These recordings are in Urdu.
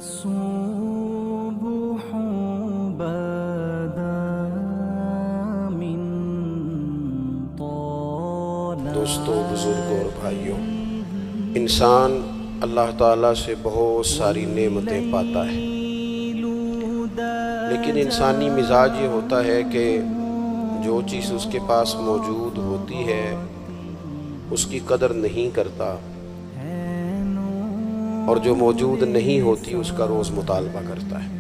الصبح بدا من طلع. دوستوں، بزرگوں اور بھائیوں، انسان اللہ تعالیٰ سے بہت ساری نعمتیں پاتا ہے، لیکن انسانی مزاج یہ ہوتا ہے کہ جو چیز اس کے پاس موجود ہوتی ہے اس کی قدر نہیں کرتا، اور جو موجود نہیں ہوتی اس کا روز مطالبہ کرتا ہے۔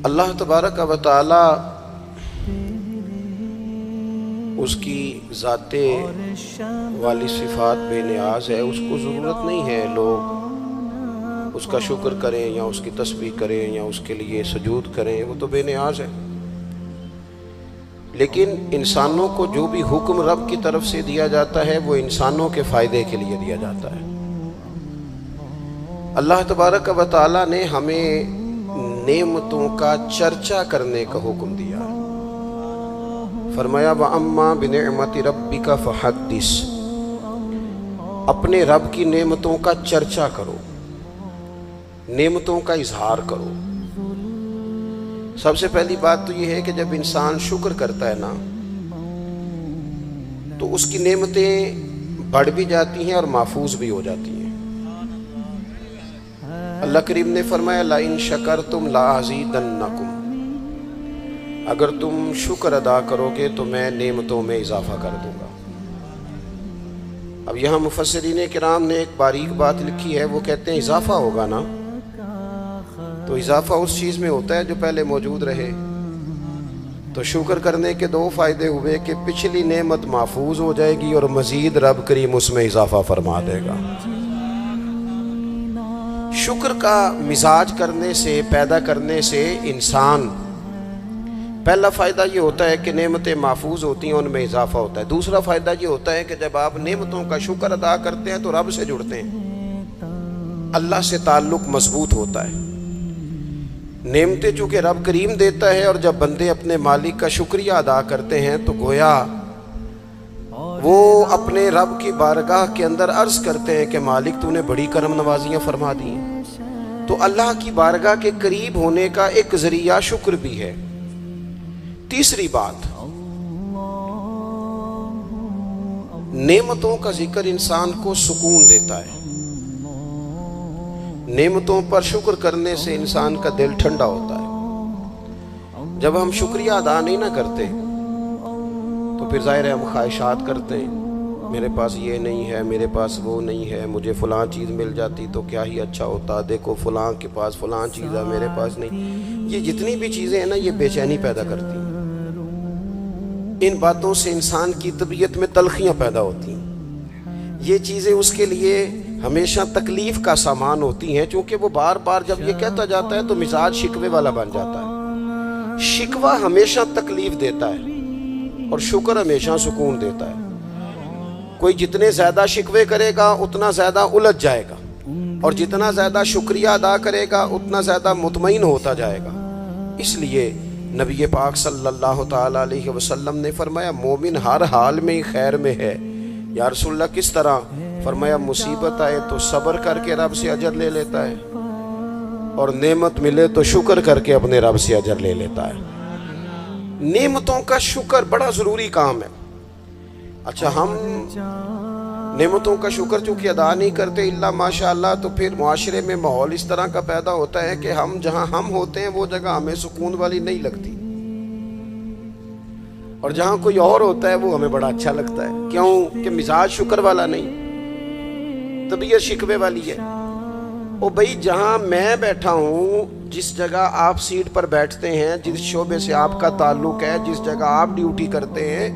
اللہ تبارک و تعالی اس کی ذات والی صفات بے نیاز ہے، اس کو ضرورت نہیں ہے لوگ اس کا شکر کریں یا اس کی تسبیح کریں یا اس کے لیے سجود کریں، وہ تو بے نیاز ہے۔ لیکن انسانوں کو جو بھی حکم رب کی طرف سے دیا جاتا ہے وہ انسانوں کے فائدے کے لیے دیا جاتا ہے۔ اللہ تبارک و تعالی نے ہمیں نعمتوں کا چرچا کرنے کا حکم دیا، فرمایا وَأَمَّا بِنِعْمَةِ رَبِّكَ فَحَدِّثْ، اپنے رب کی نعمتوں کا چرچا کرو، نعمتوں کا اظہار کرو۔ سب سے پہلی بات تو یہ ہے کہ جب انسان شکر کرتا ہے نا تو اس کی نعمتیں بڑھ بھی جاتی ہیں اور محفوظ بھی ہو جاتی ہیں۔ اللہ کریم نے فرمایا لَإِن شَكَرْتُمْ لَأَزِيدَنَّكُمْ، اگر تم شکر ادا کرو گے تو میں نعمتوں میں اضافہ کر دوں گا۔ اب یہاں مفسرین کرام نے ایک باریک بات لکھی ہے، وہ کہتے ہیں اضافہ ہوگا نا تو اضافہ اس چیز میں ہوتا ہے جو پہلے موجود رہے۔ تو شکر کرنے کے دو فائدے ہوئے کہ پچھلی نعمت محفوظ ہو جائے گی اور مزید رب کریم اس میں اضافہ فرما دے گا۔ شکر کا مزاج کرنے سے، پیدا کرنے سے انسان، پہلا فائدہ یہ ہوتا ہے کہ نعمتیں محفوظ ہوتی ہیں، ان میں اضافہ ہوتا ہے۔ دوسرا فائدہ یہ ہوتا ہے کہ جب آپ نعمتوں کا شکر ادا کرتے ہیں تو رب سے جڑتے ہیں، اللہ سے تعلق مضبوط ہوتا ہے۔ نعمتیں چونکہ رب کریم دیتا ہے، اور جب بندے اپنے مالک کا شکریہ ادا کرتے ہیں تو گویا وہ اپنے رب کی بارگاہ کے اندر عرض کرتے ہیں کہ مالک تو نے بڑی کرم نوازیاں فرما دی ہیں۔ تو اللہ کی بارگاہ کے قریب ہونے کا ایک ذریعہ شکر بھی ہے۔ تیسری بات، نعمتوں کا ذکر انسان کو سکون دیتا ہے۔ نعمتوں پر شکر کرنے سے انسان کا دل ٹھنڈا ہوتا ہے۔ جب ہم شکریہ ادا نہیں نہ کرتے تو پھر ظاہر ہے ہم خواہشات کرتے ہیں، میرے پاس یہ نہیں ہے، میرے پاس وہ نہیں ہے، مجھے فلاں چیز مل جاتی تو کیا ہی اچھا ہوتا، دیکھو فلاں کے پاس فلاں چیز ہے میرے پاس نہیں۔ یہ جتنی بھی چیزیں ہیں نا یہ بے چینی پیدا کرتی ہیں۔ ان باتوں سے انسان کی طبیعت میں تلخیاں پیدا ہوتی ہیں، یہ چیزیں اس کے لیے ہمیشہ تکلیف کا سامان ہوتی ہیں، چونکہ وہ بار بار جب یہ کہتا جاتا ہے تو مزاج شکوے والا بن جاتا ہے۔ شکوہ ہمیشہ تکلیف دیتا ہے اور شکر ہمیشہ سکون دیتا ہے۔ کوئی جتنے زیادہ شکوے کرے گا اتنا زیادہ الجھ جائے گا، اور جتنا زیادہ شکریہ ادا کرے گا اتنا زیادہ مطمئن ہوتا جائے گا۔ اس لیے نبی پاک صلی اللہ تعالیٰ علیہ وسلم نے فرمایا مومن ہر حال میں خیر میں ہے۔ یا رسول اللہ کس طرح؟ فرمایا مصیبت آئے تو صبر کر کے رب سے اجر لے لیتا ہے، اور نعمت ملے تو شکر کر کے اپنے رب سے اجر لے لیتا ہے۔ نعمتوں کا شکر بڑا ضروری کام ہے۔ اچھا، ہم نعمتوں کا شکر چونکہ ادا نہیں کرتے الا ماشاء اللہ، تو پھر معاشرے میں ماحول اس طرح کا پیدا ہوتا ہے کہ ہم جہاں ہم ہوتے ہیں وہ جگہ ہمیں سکون والی نہیں لگتی، اور جہاں کوئی اور ہوتا ہے وہ ہمیں بڑا اچھا لگتا ہے۔ کیوں؟ کہ مزاج شکر والا نہیں، طبیعت شکوے والی ہے۔ او بھائی، جہاں میں بیٹھا ہوں، جس جگہ آپ سیٹ پر بیٹھتے ہیں، جس شعبے سے آپ کا تعلق ہے، جس جگہ آپ ڈیوٹی کرتے ہیں،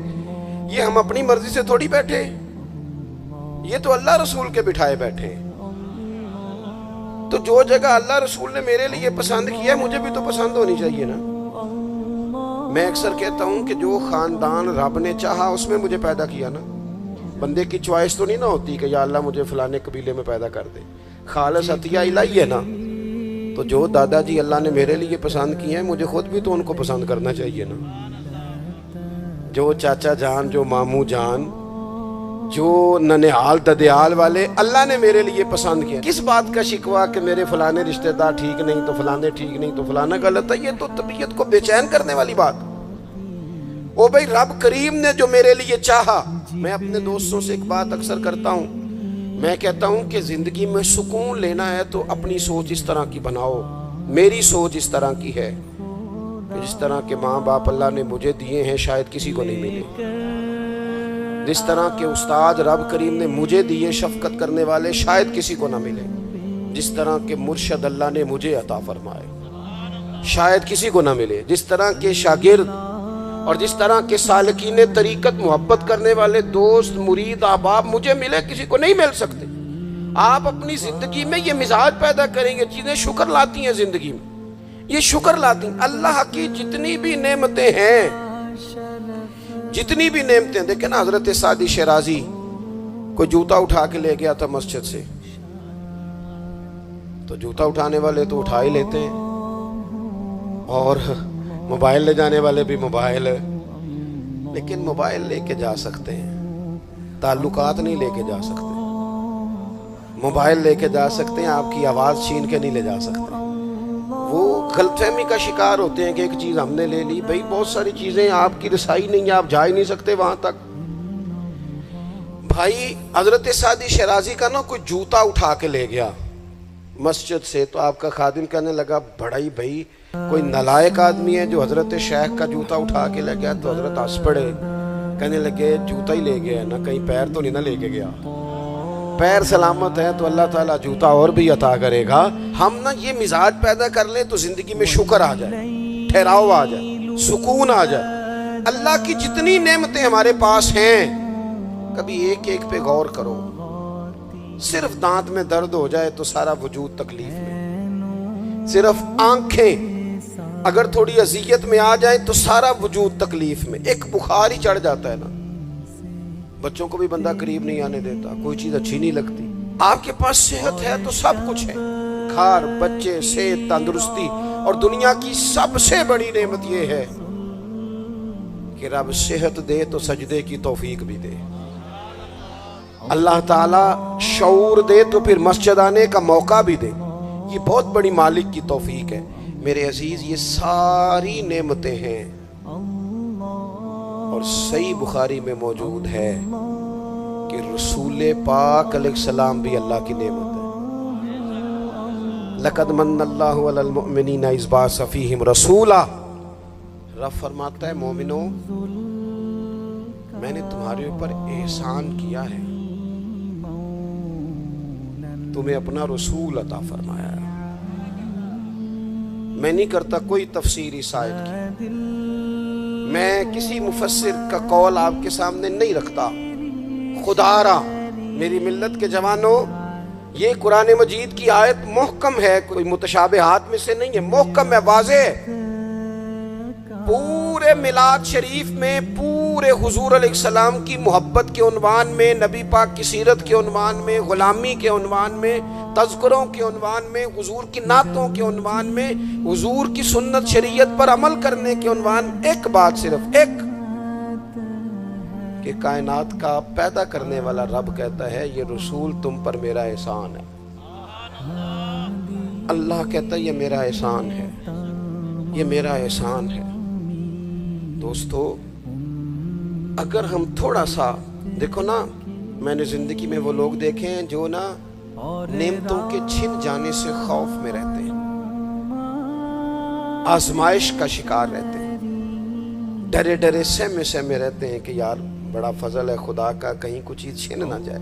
یہ ہم اپنی مرضی سے تھوڑی بیٹھے، یہ تو اللہ رسول کے بٹھائے بیٹھے ہیں۔ تو جو جگہ اللہ رسول نے میرے لیے پسند کیا ہے مجھے بھی تو پسند ہونی چاہیے نا۔ میں اکثر کہتا ہوں کہ جو خاندان رب نے چاہا اس میں مجھے پیدا کیا نا۔ بندے کی چوائس تو نہیں نہ ہوتی کہ یا اللہ مجھے فلانے قبیلے میں پیدا کر دے، خالص عطیہ الہی ہے نا۔ تو جو دادا جی اللہ نے میرے لیے پسند کیے ہیں مجھے خود بھی تو ان کو پسند کرنا چاہیے نا۔ جو چاچا جان، جو ماموں جان، جو ننہال ددیال والے اللہ نے میرے لیے پسند کیا. کس بات کا شکوہ کہ میرے فلانے رشتہ دار ٹھیک نہیں تو فلانے ٹھیک نہیں تو فلانا غلط ہے. یہ تو طبیعت کو بے چین کرنے والی بات. او بھائی رب کریم نے جو میرے لیے چاہا. میں اپنے دوستوں سے ایک بات اکثر کرتا ہوں, میں کہتا ہوں کہ زندگی میں سکون لینا ہے تو اپنی سوچ اس طرح کی بناؤ. میری سوچ اس طرح کی ہے کہ جس طرح کے ماں باپ اللہ نے مجھے دیے ہیں شاید کسی کو نہیں ملے. جس طرح کے استاد رب کریم نے مجھے دیے شفقت کرنے والے شاید کسی کو نہ ملے. جس طرح کے مرشد اللہ نے مجھے عطا فرمائے شاید کسی کو نہ ملے. جس طرح کے شاگرد اور جس طرح کے سالکین طریقت محبت کرنے والے دوست مرید احباب مجھے ملے کسی کو نہیں مل سکتے. آپ اپنی زندگی میں یہ مزاج پیدا کریں گے. چیزیں شکر لاتی ہیں زندگی میں, یہ شکر لاتی ہیں. اللہ کی جتنی بھی نعمتیں ہیں, جتنی بھی نعمتیں, دیکھیں نا حضرت سعدی شیرازی کوئی جوتا اٹھا کے لے گیا تھا مسجد سے, تو جوتا اٹھانے والے تو اٹھا ہی لیتے ہیں, اور موبائل لے جانے والے بھی موبائل, لیکن موبائل لے کے جا سکتے ہیں, تعلقات نہیں لے کے جا سکتے. موبائل لے کے جا سکتے ہیں, آپ کی آواز چھین کے نہیں لے جا سکتے. وہ غلط فہمی کا شکار ہوتے ہیں کہ ایک چیز ہم نے لے لی. بھائی بہت ساری چیزیں آپ کی رسائی نہیں ہے, آپ جا ہی نہیں سکتے وہاں تک. بھائی حضرت سعدی شیرازی کا نا کوئی جوتا اٹھا کے لے گیا مسجد سے, تو آپ کا خادم کہنے لگا بڑا ہی بھائی کوئی نالائق آدمی ہے جو حضرت شیخ کا جوتا اٹھا کے لے گیا. تو حضرت ہنس پڑے, کہنے لگے جوتا ہی لے گیا نا, کہیں پیر تو نہیں نہ لے کے گیا. پیر سلامت ہے تو اللہ تعالیٰ جوتا اور بھی عطا کرے گا. ہم نا یہ مزاج پیدا کر لیں تو زندگی میں شکر آ جائے, ٹھہراؤ آ جائے, سکون آ جائے. اللہ کی جتنی نعمتیں ہمارے پاس ہیں کبھی ایک ایک پہ غور کرو. صرف دانت میں درد ہو جائے تو سارا وجود تکلیف میں. صرف آنکھیں اگر تھوڑی اذیت میں آ جائے تو سارا وجود تکلیف میں. ایک بخار ہی چڑھ جاتا ہے نا, بچوں کو بھی بندہ قریب نہیں آنے دیتا, کوئی چیز اچھی نہیں لگتی. آپ کے پاس صحت ہے تو سب کچھ ہے, گھر, بچے, صحت, تندرستی. اور دنیا کی سب سے بڑی نعمت یہ ہے کہ رب صحت دے تو سجدے کی توفیق بھی دے. اللہ تعالیٰ شعور دے تو پھر مسجد آنے کا موقع بھی دے. یہ بہت بڑی مالک کی توفیق ہے. میرے عزیز یہ ساری نعمتیں ہیں, اور صحیح بخاری میں موجود ہے کہ رسول پاک علیہ السلام بھی اللہ کی نعمت ہے. لقد من اللہ علی المؤمنین اذ بعث فیہم رسولا. رب فرماتا ہے مومنوں میں نے تمہارے اوپر احسان کیا ہے, تمہیں اپنا رسول عطا فرمایا ہے. میں نہیں کرتا کوئی تفسیر اس آیت کی, میں کسی مفسر کا قول آپ کے سامنے نہیں رکھتا. خدا را میری ملت کے جوانوں, یہ قرآن مجید کی آیت محکم ہے, کوئی متشابہات میں سے نہیں ہے, محکم ہے, واضح ہے. پورے میلاد شریف میں پورے حضور علیہ السلام کی محبت کے عنوان میں, نبی پاک کی سیرت کے عنوان میں, غلامی کے عنوان میں, تذکروں کے عنوان میں, حضور کی نعتوں کے عنوان میں, حضور کی سنت شریعت پر عمل کرنے کے عنوان, ایک بات صرف ایک, کہ کائنات کا پیدا کرنے والا رب کہتا ہے یہ رسول تم پر میرا احسان ہے. اللہ کہتا ہے یہ میرا احسان ہے, یہ میرا احسان ہے. دوستو اگر ہم تھوڑا سا دیکھو نا, میں نے زندگی میں وہ لوگ دیکھے ہیں جو نا نعمتوں کے چھن جانے سے خوف میں رہتے ہیں, آزمائش کا شکار رہتے ہیں, ڈرے ڈرے سہمے سہمے رہتے ہیں کہ یار بڑا فضل ہے خدا کا, کہیں کوئی چیز چھن نہ جائے.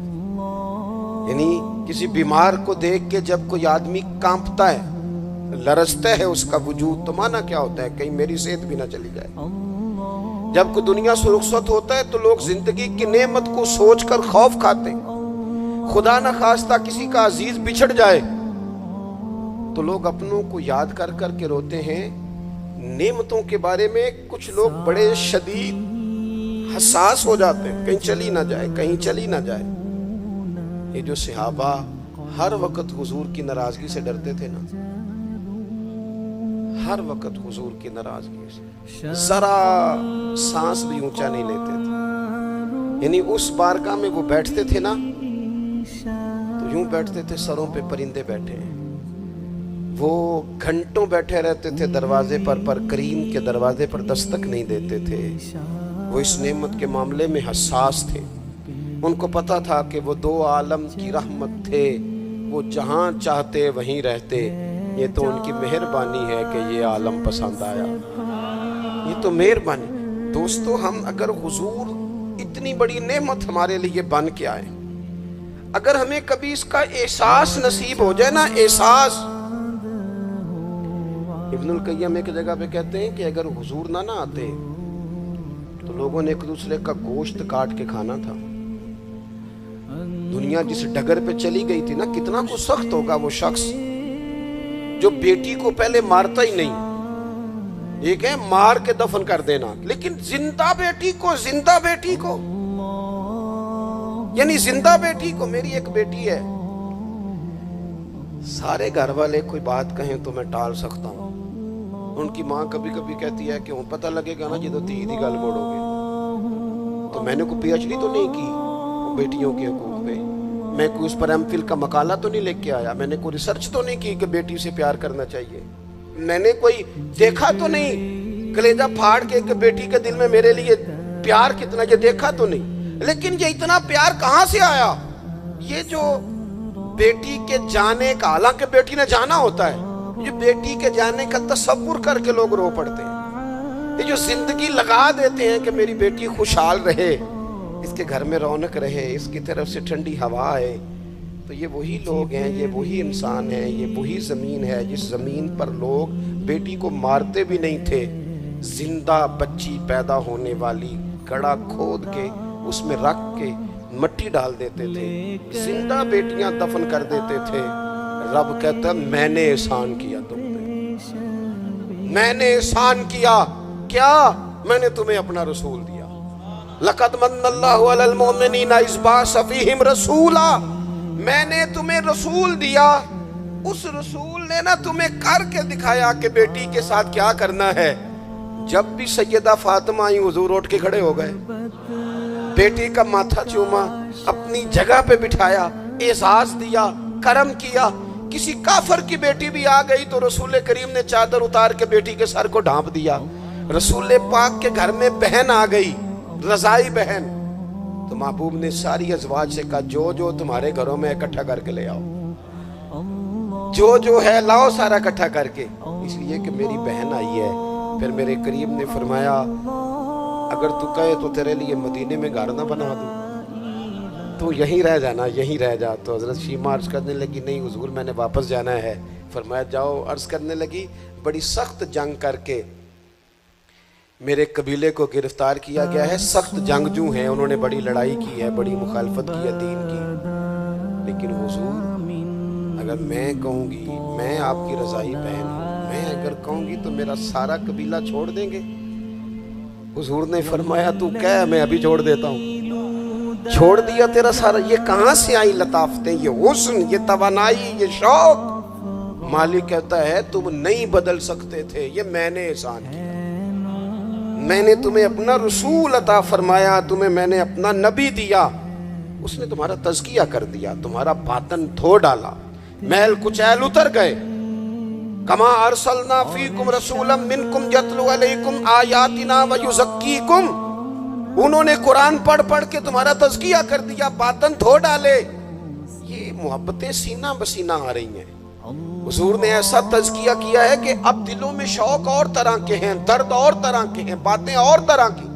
یعنی کسی بیمار کو دیکھ کے جب کوئی آدمی کانپتا ہے, لرزتا ہے اس کا وجود, تو مانا کیا ہوتا ہے کہیں میری صحت بھی نہ چلی جائے. جب کوئی دنیا سے رخصت ہوتا ہے تو لوگ زندگی کی نعمت کو سوچ کر خوف کھاتے ہیں. خدا نہ خواستہ کسی کا عزیز بچھڑ جائے تو لوگ اپنوں کو یاد کر کر کے روتے ہیں. نعمتوں کے بارے میں کچھ لوگ بڑے شدید حساس ہو جاتے ہیں, کہیں چلی نہ جائے, کہیں چلی نہ جائے. یہ جو صحابہ ہر وقت حضور کی ناراضگی سے ڈرتے تھے نا, ہر وقت حضور کی ناراضگی سے ذرا سانس بھی اونچا نہیں لیتے تھے. یعنی اس بارگاہ میں وہ بیٹھتے تھے نا تو یوں بیٹھتے تھے سروں پہ پرندے بیٹھے ہیں. وہ گھنٹوں بیٹھے رہتے تھے دروازے پر کریم کے دروازے پر دستک نہیں دیتے تھے. وہ اس نعمت کے معاملے میں حساس تھے. ان کو پتا تھا کہ وہ دو عالم کی رحمت تھے, وہ جہاں چاہتے وہیں رہتے. یہ تو ان کی مہربانی ہے کہ یہ عالم پسند آیا, یہ تو مہربانی. دوستو, ہم اگر حضور اتنی بڑی نعمت ہمارے لیے بن کے آئے, اگر ہمیں کبھی اس کا احساس نصیب ہو جائے نا, احساس. ابن القیم ایک جگہ پہ کہتے ہیں کہ اگر حضور نہ آتے تو لوگوں نے ایک دوسرے کا گوشت کاٹ کے کھانا تھا. دنیا جس ڈگر پہ چلی گئی تھی نا, کتنا کو سخت ہوگا وہ شخص جو بیٹی کو پہلے مارتا ہی نہیں. ایک ہے مار کے دفن کر دینا, لیکن زندہ بیٹی کو یعنی زندہ بیٹی کو. میری ایک بیٹی ہے, سارے گھر والے کوئی بات کہیں تو میں ٹال سکتا ہوں. ان کی ماں کبھی کبھی کہتی ہے کہ پتہ لگے گا نا جدو تی دی گل موڑو گے. تو میں نے کوئی پی ایچ ڈی تو نہیں کی بیٹیوں کے حقوق پہ, میں کوئی اس پر ایم فل کا مقالہ تو نہیں لے کے آیا, میں نے کوئی ریسرچ تو نہیں کی کہ بیٹی سے پیار کرنا چاہیے, میں نے کوئی دیکھا تو نہیں کلیجہ پھاڑ کے کہ بیٹی کے دل میں میرے لیے پیار کتنا, یہ دیکھا تو نہیں. لیکن یہ اتنا پیار کہاں سے آیا؟ یہ جو بیٹی کے جانے کا, حالانکہ بیٹی نے جانا ہوتا ہے, یہ بیٹی کے جانے کا تصور کر کے لوگ رو پڑتے ہیں. یہ جو زندگی لگا دیتے ہیں کہ میری بیٹی خوشحال رہے, اس کے گھر میں رونق رہے, اس کی طرف سے ٹھنڈی ہوا ہے, تو یہ وہی لوگ ہیں, یہ وہی انسان ہیں, یہ وہی زمین ہے جس زمین پر لوگ بیٹی کو مارتے بھی نہیں تھے. زندہ بچی پیدا ہونے والی گڑھا کھود کے اس میں رکھ کے مٹی ڈال دیتے تھے, زندہ بیٹیاں دفن کر دیتے تھے. رب کہتا میں نے احسان کیا تم پہ, میں نے احسان کیا. کیا؟ میں نے تمہیں اپنا رسول دیا. لقد من اللہ علی المؤمنین اذ بعث فیہم رسولا, میں نے تمہیں رسول دیا. اس رسول نے نا تمہیں کر کے دکھایا کہ بیٹی کے ساتھ کیا کرنا ہے. جب بھی سیدہ فاطمہ آئی, حضور اٹھ کے کھڑے ہو گئے, بیٹی کا ماتھا چوما, اپنی جگہ پہ بٹھایا, اعزاز دیا, کرم کیا. کسی کافر کی بیٹی بھی آ گئی تو رسول کریم نے چادر اتار کے بیٹی کے سر کو ڈھانپ دیا. رسول پاک کے گھر میں بہن آ گئی, رضائی بہن, تو محبوب نے ساری ازواج سے کہا جو جو تمہارے گھروں میں اکٹھا کر کے لے آؤ, جو جو ہے لاؤ سارا اکٹھا کر کے, اس لیے کہ میری بہن آئی ہے. پھر میرے کریم نے فرمایا اگر تو کہے تو تیرے لیے مدینے میں گھر نہ بنا دوں, تو یہیں رہ جانا, یہیں رہ جا. تو حضرت شیمہ عرض کرنے لگی نہیں حضور میں نے واپس جانا ہے. فرمایا جاؤ. عرض کرنے لگی بڑی سخت جنگ کر کے میرے قبیلے کو گرفتار کیا گیا ہے, سخت جنگجو ہیں, انہوں نے بڑی لڑائی کی ہے, بڑی مخالفت کی ہے دین کی, لیکن حضور اگر میں کہوں گی میں آپ کی رضائی بہن ہوں, میں اگر کہوں گی تو میرا سارا قبیلہ چھوڑ دیں گے. حضور نے فرمایا تو کہہ میں ابھی چھوڑ دیتا ہوں. چھوڑ دیا تیرا سارا. یہ کہاں سے آئی لطافتیں, یہ حسن, یہ توانائی, یہ شوق؟ مالک کہتا ہے تم نہیں بدل سکتے تھے, یہ میں نے احسان کیا. میں نے تمہیں اپنا رسول عطا فرمایا, تمہیں میں نے اپنا نبی دیا, اس نے تمہارا تزکیہ کر دیا, تمہارا باطن دھو ڈالا, محل کچیل اتر گئے. کما ارسلنا فیکم رسولا منکم یتلو علیکم آیاتنا ویزکیکم, انہوں نے قرآن پڑھ پڑھ کے تمہارا تزکیہ کر دیا, باطن دھو ڈالے. یہ محبتیں سینہ بسینہ آ رہی ہیں. حضور نے ایسا تزکیہ کیا ہے کہ اب دلوں میں شوق اور طرح کے ہیں, درد اور طرح کے ہیں, باتیں اور طرح کی.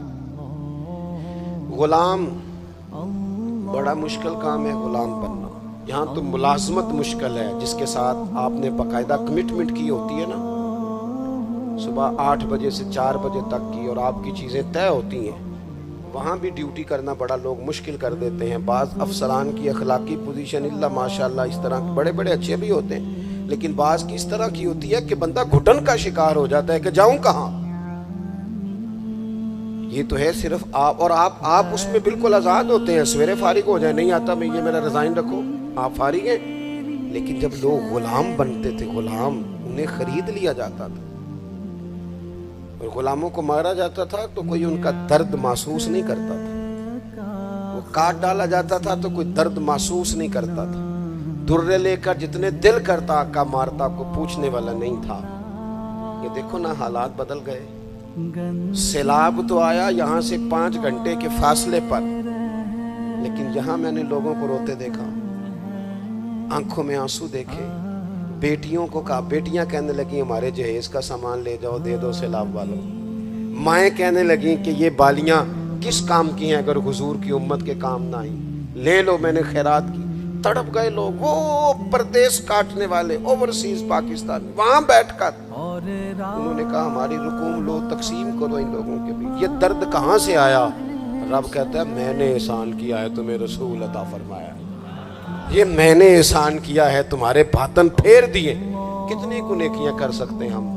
غلام بڑا مشکل کام ہے غلام بننا. یہاں تو ملازمت مشکل ہے جس کے ساتھ آپ نے باقاعدہ کمٹمنٹ کی ہوتی ہے نا, صبح 8 بجے سے 4 بجے تک کی, اور آپ کی چیزیں طے ہوتی ہیں. وہاں بھی ڈیوٹی کرنا بڑا لوگ مشکل کر دیتے ہیں. بعض افسران کی اخلاقی پوزیشن اللہ ماشاءاللہ اس طرح بڑے بڑے اچھے بھی ہوتے ہیں, لیکن بعض کی اس طرح کی ہوتی ہے کہ بندہ گھٹن کا شکار ہو جاتا ہے کہ جاؤں کہاں. یہ تو ہے صرف آپ, اور آپ اس میں بالکل آزاد ہوتے ہیں. سویرے فارغ ہو جائے, نہیں آتا میں یہ میرا ریزائن رکھو, آپ فارغ ہیں. لیکن جب لوگ غلام بنتے تھے, غلام انہیں خرید لیا جاتا تھا اور غلاموں کو مارا جاتا تھا تو کوئی ان کا درد محسوس نہیں کرتا تھا. کاٹ ڈالا جاتا تھا تو کوئی درد محسوس نہیں کرتا تھا، درے لے کر جتنے دل کرتا آقا مارتا کو پوچھنے والا نہیں تھا۔ یہ دیکھو نا حالات بدل گئے، سیلاب تو آیا یہاں سے 5 گھنٹے کے فاصلے پر، لیکن یہاں میں نے لوگوں کو روتے دیکھا، آنکھوں میں آنسو دیکھے، بیٹیوں کو کہا، بیٹیاں کہنے لگیں ہمارے جہیز کا سامان لے جاؤ دے دو سیلاب والوں، مائیں کہنے لگیں کہ یہ بالیاں کس کام کی ہیں اگر حضور کی امت کے کام نہ آئیں، لے لو، میں نے خیرات کی۔ تڑپ گئے لوگ، وہ پردیس کاٹنے والے اوورسیز پاکستان، وہاں بیٹھ کر انہوں نے کہا ہماری رقوم لو، تقسیم کرو ان لوگوں کے بیچ۔ یہ درد کہاں سے آیا؟ رب کہتا ہے میں نے احسان کیا ہے، تمہیں رسول عطا فرمایا ہے، یہ میں نے احسان کیا ہے، تمہارے باطن پھیر دیے۔ کتنی کو نیکیاں کر سکتے ہیں ہم،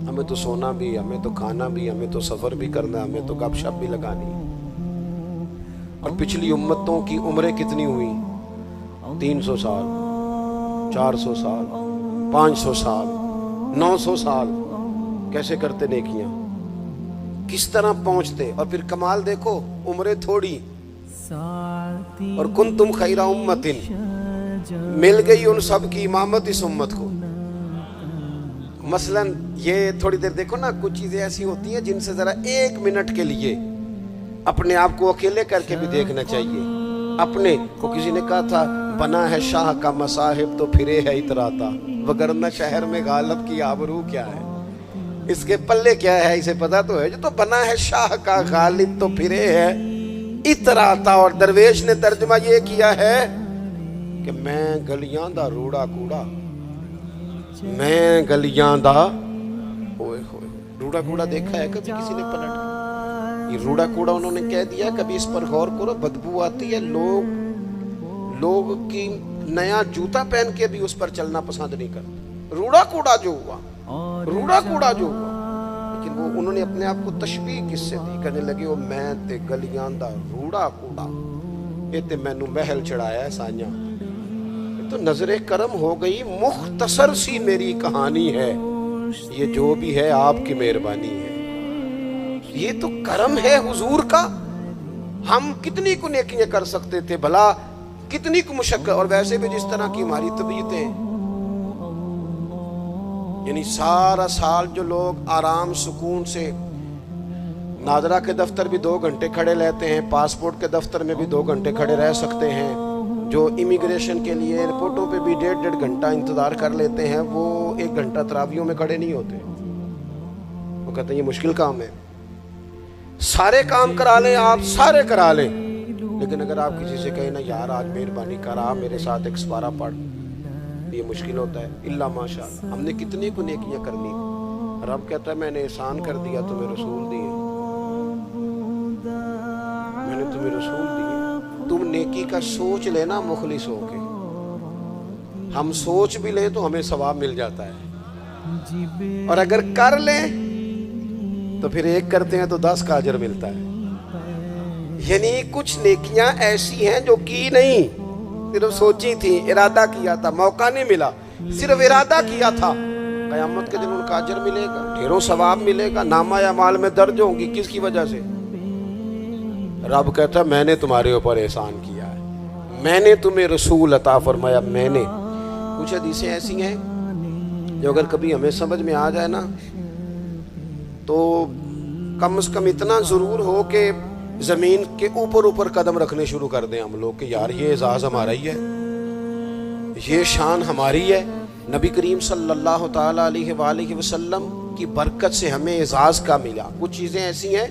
ہمیں تو سونا بھی، ہمیں تو کھانا بھی، ہمیں تو سفر بھی کرنا، ہمیں تو گپ شپ بھی لگانی ہے۔ اور پچھلی امتوں کی عمریں کتنی ہوئی؟ 300 سال، 400 سال، 500 سال، 900 سال، کیسے کرتے نیکیاں، کس طرح پہنچتے؟ اور پھر کمال دیکھو، عمریں تھوڑی، اور کنتم خیر امت، مل گئی ان سب کی امامت اس امت کو۔ مثلا یہ تھوڑی دیر دیکھو نا، کچھ چیزیں ایسی ہوتی ہیں جن سے ذرا 1 منٹ کے لیے اپنے آپ کو اکیلے کر کے بھی دیکھنا چاہیے۔ اپنے کو کسی نے کہا تھا بنا ہے شاہ کا مصاحب تو پھرے ہے اتراتا، وگرنہ شہر میں غالب کی آبرو کیا ہے، اس کے پلے کیا ہے اسے پتا تو ہے، جو تو بنا ہے شاہ کا غالب تو پھرے ہے اتراتا۔ اور درویش نے ترجمہ یہ کیا ہے کہ میں گلیاں دا روڑا کوڑا، میں گلیاں دا ہوئے ہوئے، روڑا کوڑا دیکھا ہے کبھی کسی نے پلٹ؟ یہ روڑا کوڑا انہوں نے کہہ دیا، کبھی اس پر غور کرو، بدبو آتی ہے، لوگ کی نیا جوتا پہن کے بھی اس پر چلنا پسند نہیں کرتے۔ روڑا کوڑا جو ہوا، روڑا کوڑا جو ہوا، لیکن وہ انہوں نے اپنے آپ کو تشبیہ کس سے دی؟ کہنے لگے وہ میں تے گلیاں دا روڑا کوڑا، یہ تے مینوں محل چڑھایا ہے سائیاں، تو نظر کرم ہو گئی، مختصر سی میری کہانی ہے، یہ جو بھی ہے آپ کی مہربانی ہے، یہ تو کرم ہے حضور کا۔ ہم کتنی کو نیکیاں کر سکتے تھے بھلا، کتنی کو مشقت، اور ویسے بھی جس طرح کی ہماری طبیعتیں، یعنی سارا سال جو لوگ آرام سکون سے ناظرہ کے دفتر بھی 2 گھنٹے کھڑے رہتے ہیں، پاسپورٹ کے دفتر میں بھی 2 گھنٹے کھڑے رہ سکتے ہیں، جو امیگریشن کے لیے ایئرپورٹوں پہ بھی 1.5 گھنٹہ انتظار کر لیتے ہیں، وہ 1 گھنٹہ تراویحوں میں کھڑے نہیں ہوتے، وہ کہتے ہیں یہ مشکل کام ہے۔ سارے کام کرا لیں آپ، سارے کرا لیں، لیکن اگر آپ کسی سے کہیں نا یار آج مہربانی کرا میرے ساتھ ایک سپارہ پڑھ، یہ مشکل ہوتا ہے۔ الا ماشاءاللہ، ہم نے کتنی کو نیکیاں کرنی، رب کہتا ہے میں نے احسان کر دیا، تمہیں رسول دیے، میں نے تمہیں رسول دیے۔ تم نیکی کا سوچ لینا مخلص ہو کے، ہم سوچ بھی لیں تو ہمیں ثواب مل جاتا ہے، اور اگر کر لیں تو پھر 1 کرتے ہیں تو 10 کا اجر ملتا ہے۔ یعنی کچھ نیکیاں ایسی ہیں جو کی نہیں، صرف سوچی تھی، ارادہ کیا تھا، موقع نہیں ملا، صرف ارادہ کیا تھا، قیامت کے دن ان کا اجر ملے گا، ڈھیروں ثواب ملے گا، نامہ اعمال میں درج ہوں گی۔ کس کی وجہ سے؟ رب کہتا ہے میں نے تمہارے اوپر احسان کیا ہے، میں نے تمہیں رسول عطا فرمایا، میں نے۔ کچھ حدیثیں ایسی ہیں جو اگر کبھی ہمیں سمجھ میں آ جائے نا تو کم از کم اتنا ضرور ہو کہ زمین کے اوپر قدم رکھنے شروع کر دیں ہم لوگ کہ یار یہ اعزاز ہمارا ہی ہے، یہ شان ہماری ہے۔ نبی کریم صلی اللہ تعالیٰ علیہ وآلہ وسلم کی برکت سے ہمیں اعزاز کا ملا۔ کچھ چیزیں ایسی ہیں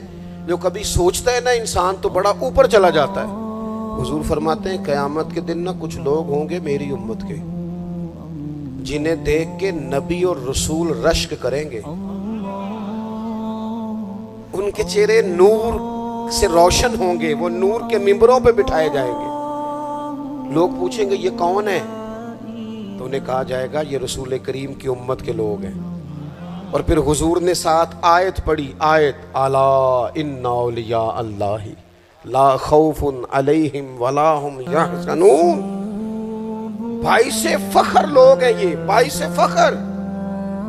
جو کبھی سوچتا ہے نا انسان تو بڑا اوپر چلا جاتا ہے۔ حضور فرماتے ہیں قیامت کے دن نا کچھ لوگ ہوں گے میری امت کے جنہیں دیکھ کے نبی اور رسول رشک کریں گے، ان کے چہرے نور سے روشن ہوں گے، وہ نور کے ممبروں پہ بٹھائے جائیں گے۔ لوگ پوچھیں گے یہ کون ہے؟ تو انہیں کہا جائے گا یہ رسول کریم کی امت کے لوگ ہیں۔ اور پھر حضور نے ساتھ آیت پڑھی، آیت الا ان اولیاء اللہ لا خوف علیہم ولا هم یحزنون۔ باعث فخر لوگ ہیں یہ، باعث فخر۔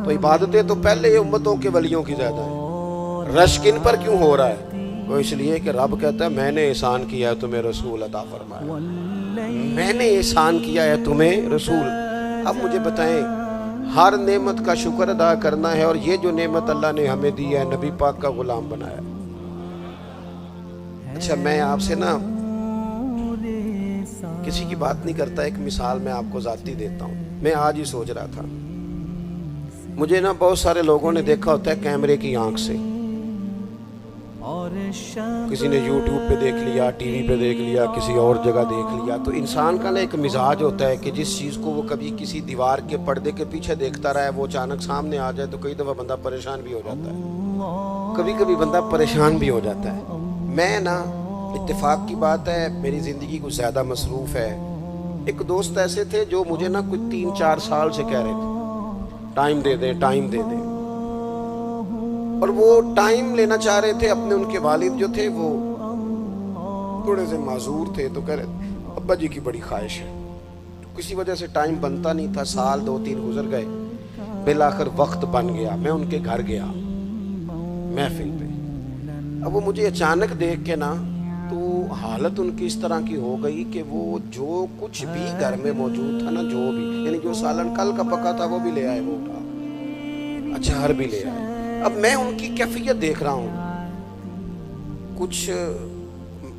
تو عبادتیں تو پہلے امتوں کے ولیوں کی زیادہ ہیں، رشک ان پر کیوں ہو رہا ہے؟ وہ اس لیے کہ رب کہتا ہے میں نے احسان کیا ہے تمہیں رسول عطا فرمایا، میں نے احسان کیا ہے تمہیں رسول۔ اب مجھے بتائیں، ہر نعمت کا شکر ادا کرنا ہے، اور یہ جو نعمت اللہ نے ہمیں دی ہے نبی پاک کا غلام بنایا۔ اچھا میں آپ سے نا کسی کی بات نہیں کرتا، ایک مثال میں آپ کو ذاتی دیتا ہوں۔ میں آج ہی سوچ رہا تھا، مجھے نا بہت سارے لوگوں نے دیکھا ہوتا ہے کیمرے کی آنکھ سے، کسی نے یوٹیوب پہ دیکھ لیا، ٹی وی پہ دیکھ لیا، کسی اور جگہ دیکھ لیا۔ تو انسان کا نا ایک مزاج ہوتا ہے کہ جس چیز کو وہ کبھی کسی دیوار کے پردے کے پیچھے دیکھتا رہا ہے، وہ اچانک سامنے آ جائے تو کئی دفعہ بندہ پریشان بھی ہو جاتا ہے، کبھی کبھی بندہ پریشان بھی ہو جاتا ہے۔ میں نا اتفاق کی بات ہے میری زندگی کچھ زیادہ مصروف ہے، ایک دوست ایسے تھے جو مجھے نا کچھ 3-4 سال سے کہہ رہے تھے ٹائم دے دیں ٹائم دے دیں، اور وہ ٹائم لینا چاہ رہے تھے۔ اپنے ان کے والد جو تھے وہ تھوڑے سے معذور تھے، تو کہہ رہے تھے ابا جی کی بڑی خواہش ہے، کسی وجہ سے ٹائم بنتا نہیں تھا، سال 2-3 گزر گئے، بالآخر وقت بن گیا، میں ان کے گھر گیا محفل پہ۔ اب وہ مجھے اچانک دیکھ کے نا تو حالت ان کی اس طرح کی ہو گئی کہ وہ جو کچھ بھی گھر میں موجود تھا نا، جو بھی یعنی جو سالن کل کا پکا تھا وہ بھی لے آئے، وہ اٹھا، اچار بھی لے آئے۔ اب میں ان کی کیفیت دیکھ رہا ہوں، کچھ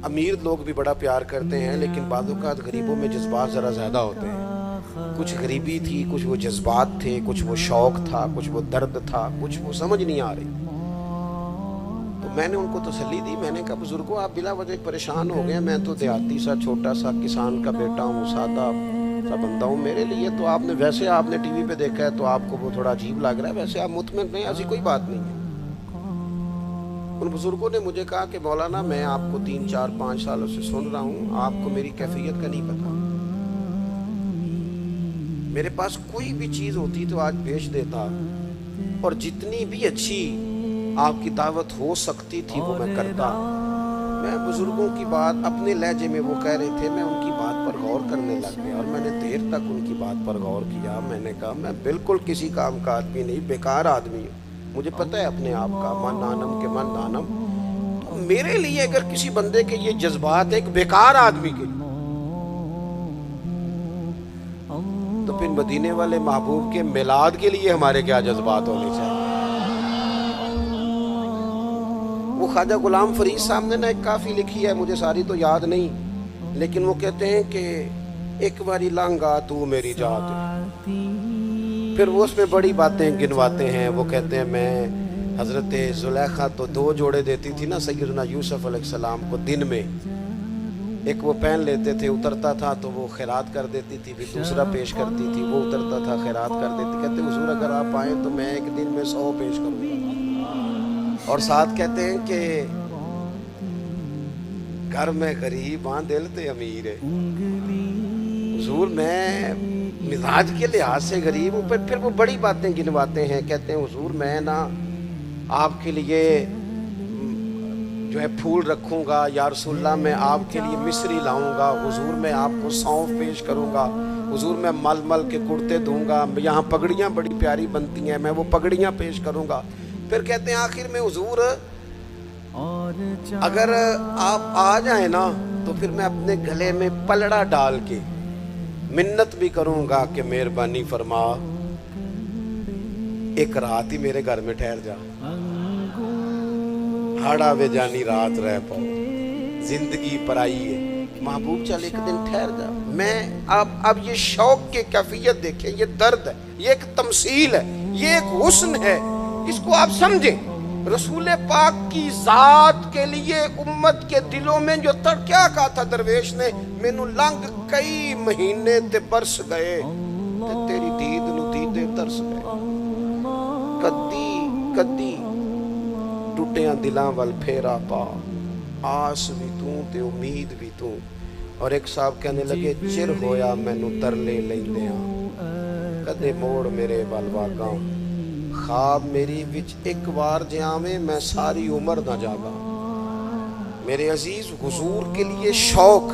امیر لوگ بھی بڑا پیار کرتے ہیں، لیکن بعض اوقات غریبوں میں جذبات ذرا زیادہ ہوتے ہیں، کچھ غریبی تھی، کچھ وہ جذبات تھے، کچھ وہ شوق تھا، کچھ وہ درد تھا، کچھ وہ سمجھ نہیں آ رہی۔ تو میں نے ان کو تسلی دی، میں نے کہا بزرگوں آپ بلا وجہ پریشان ہو گئے، میں تو دیہاتی سا چھوٹا سا کسان کا بیٹا ہوں، سادہ سا بندہ ہوں، میرے لیے تو آپ نے ویسے آپ نے ٹی وی پہ دیکھا ہے تو آپ کو وہ تھوڑا عجیب لگ رہا ہے، ویسے آپ مطمئن نہیں، ایسی کوئی بات نہیں ہے۔ ان بزرگوں نے مجھے کہا کہ مولانا میں آپ کو 3-4-5 سالوں سے سن رہا ہوں، آپ کو میری کیفیت کا نہیں پتا، میرے پاس کوئی بھی چیز ہوتی تو آج بیچ دیتا، اور جتنی بھی اچھی آپ کی دعوت ہو سکتی تھی وہ میں کرتا۔ میں بزرگوں کی بات اپنے لہجے میں وہ کہہ رہے تھے، میں ان کی بات پر غور کرنے لگ گیا، اور میں نے دیر تک ان کی بات پر غور کیا۔ میں نے کہا میں بالکل کسی کام کا آدمی نہیں، بیکار آدمی ہوں، مجھے پتہ ہے اپنے آپ کا، من نانم کے من نانم۔ تو میرے لیے اگر کسی بندے کے یہ جذبات ایک بیکار آدمی کے، تو پھر مدینے والے محبوب کے میلاد کے لیے ہمارے کیا جذبات ہونے چاہیے۔ وہ خواجہ غلام فرید صاحب نے نا ایک کافی لکھی ہے، مجھے ساری تو یاد نہیں، لیکن وہ کہتے ہیں کہ ایک باری لانگا تو میری جات، پھر وہ اس میں بڑی باتیں گنواتے ہیں۔ وہ کہتے ہیں میں حضرت زلیخا تو 2 جوڑے دیتی تھی نا سیدنا یوسف علیہ السلام کو دن میں، ایک وہ پہن لیتے تھے، اترتا تھا تو وہ خیرات کر دیتی تھی، پھر دوسرا پیش کرتی تھی، وہ اترتا تھا خیرات کر دیتی۔ کہتے حضور اگر آپ آئیں تو میں ایک دن میں 100 پیش کروں گا، اور ساتھ کہتے ہیں کہ گھر میں غریب ہاں دل تے امیر ہے، حضور میں مزاج کے لحاظ سے غریب ہوں۔ پھر وہ بڑی باتیں گنواتے ہیں، کہتے ہیں حضور میں نا آپ کے لیے جو ہے پھول رکھوں گا، یا رسول اللہ میں آپ کے لیے مصری لاؤں گا، حضور میں آپ کو سونف پیش کروں گا، حضور میں مل مل کے کرتے دوں گا، یہاں پگڑیاں بڑی پیاری بنتی ہیں میں وہ پگڑیاں پیش کروں گا۔ پھر کہتے ہیں آخر میں حضور اگر آپ آ جائیں نا تو پھر میں اپنے گلے میں پلڑا ڈال کے منت بھی کروں گا کہ مہربانی فرما ایک رات ہی میرے گھر میں ٹھہر جا، ہاڑا وے جانی رات رہ پاؤ، زندگی پرائی ہے، محبوب چل ایک دن ٹھہر جا۔ میں اب یہ شوق کی کیفیت دیکھیں، یہ درد ہے، یہ ایک تمثیل ہے، یہ ایک حسن ہے، اس کو آپ سمجھیں۔ رسول پاک کی ذات کے لیے امت کے دلوں میں جو کیا کہا تھا درویش نے، مینوں لنگ کئی مہینے تے برس گئے تے تیری دید نو دیدے ترس گئے، کدی کدی ٹوٹیاں دلاں وال پھیرا پا، آس بھی تو تے امید بھی تو۔ اور ایک صاحب کہنے لگے چر ہویا مینوں ترلے لیندیاں، کدے موڑ میرے ول واگاں، خواب میری وچ ایک بار جاویں میں ساری عمر نہ جاگا۔ میرے عزیز حضور کے لیے شوق،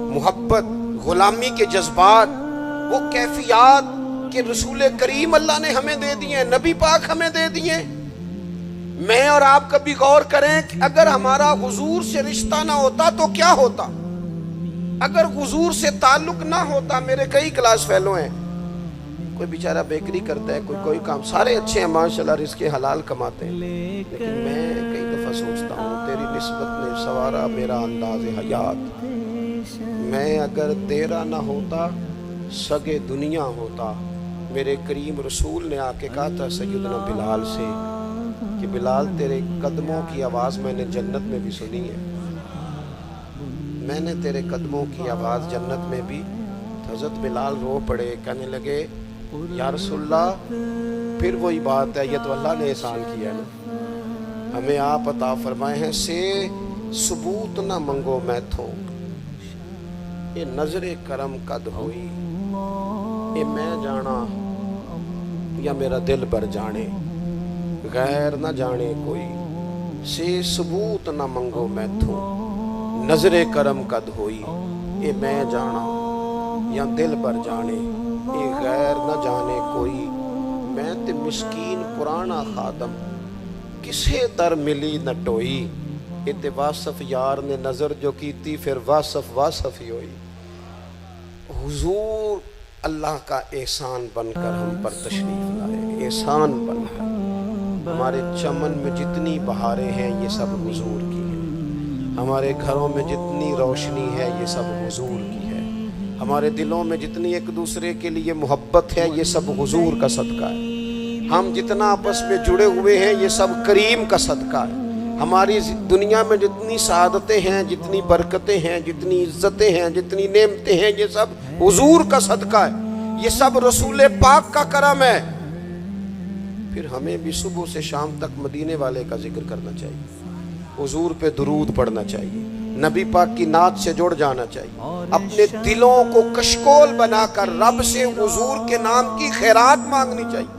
محبت، غلامی کے جذبات، وہ کیفیات کہ رسول کریم اللہ نے ہمیں دے دیے، نبی پاک ہمیں دے دیے، میں اور آپ کبھی غور کریں کہ اگر ہمارا حضور سے رشتہ نہ ہوتا تو کیا ہوتا؟ اگر حضور سے تعلق نہ ہوتا، میرے کئی کلاس فیلو ہیں، کوئی بیچارہ بیکری کرتا ہے، کوئی کام، سارے اچھے ہیں ماشاءاللہ، رزق حلال کماتے ہیں، لیکن میں کئی دفعہ سوچتا ہوں تیری نسبت نے سوارا میرا انداز حیات، میں اگر تیرا نہ ہوتا سگے دنیا ہوتا۔ میرے کریم رسول نے آ کے کہا تھا سیدنا بلال سے کہ بلال تیرے قدموں کی آواز میں نے جنت میں بھی سنی ہے، میں نے تیرے قدموں کی آواز جنت میں بھی۔ حضرت بلال رو پڑے، کہنے لگے یا رسول اللہ، پھر وہی بات ہے، یہ تو اللہ نے احسان کیا ہے نا، ہمیں آپ عطا فرمائے ہیں سے ثبوت نہ منگو میں تھوں، یہ نظر کرم قد ہوئی، یہ میں جانا یا میرا دل بر جانے، غیر نہ جانے کوئی، سے ثبوت نہ منگو میں تھوں، نظر کرم قد ہوئی، یہ میں جانا یا دل بر جانے، یہ غیر نہ جانے کوئی، میں تے مسکین پرانا خادم، کسے در ملی نہ ٹوئی، یہ تے واصف یار نے نظر جو کی تھی، پھر واصف ہی ہوئی۔ حضور اللہ کا احسان بن کر ہم پر تشریف لائے، احسان بن کر۔ ہمارے چمن میں جتنی بہاریں ہیں یہ سب حضور کی ہیں، ہمارے گھروں میں جتنی روشنی ہے یہ سب حضور کی ہے، ہمارے دلوں میں جتنی ایک دوسرے کے لیے محبت ہے یہ سب حضور کا صدقہ ہے، ہم جتنا آپس میں جڑے ہوئے ہیں یہ سب کریم کا صدقہ ہے، ہماری دنیا میں جتنی سعادتیں ہیں، جتنی برکتیں ہیں، جتنی عزتیں ہیں، جتنی نعمتیں ہیں، یہ سب حضور کا صدقہ ہے، یہ سب رسول پاک کا کرم ہے۔ پھر ہمیں بھی صبح سے شام تک مدینے والے کا ذکر کرنا چاہیے، حضور پہ درود پڑھنا چاہیے، نبی پاک کی نعت سے جڑ جانا چاہیے، اپنے دلوں کو کشکول بنا کر رب سے حضور کے نام کی خیرات مانگنی چاہیے،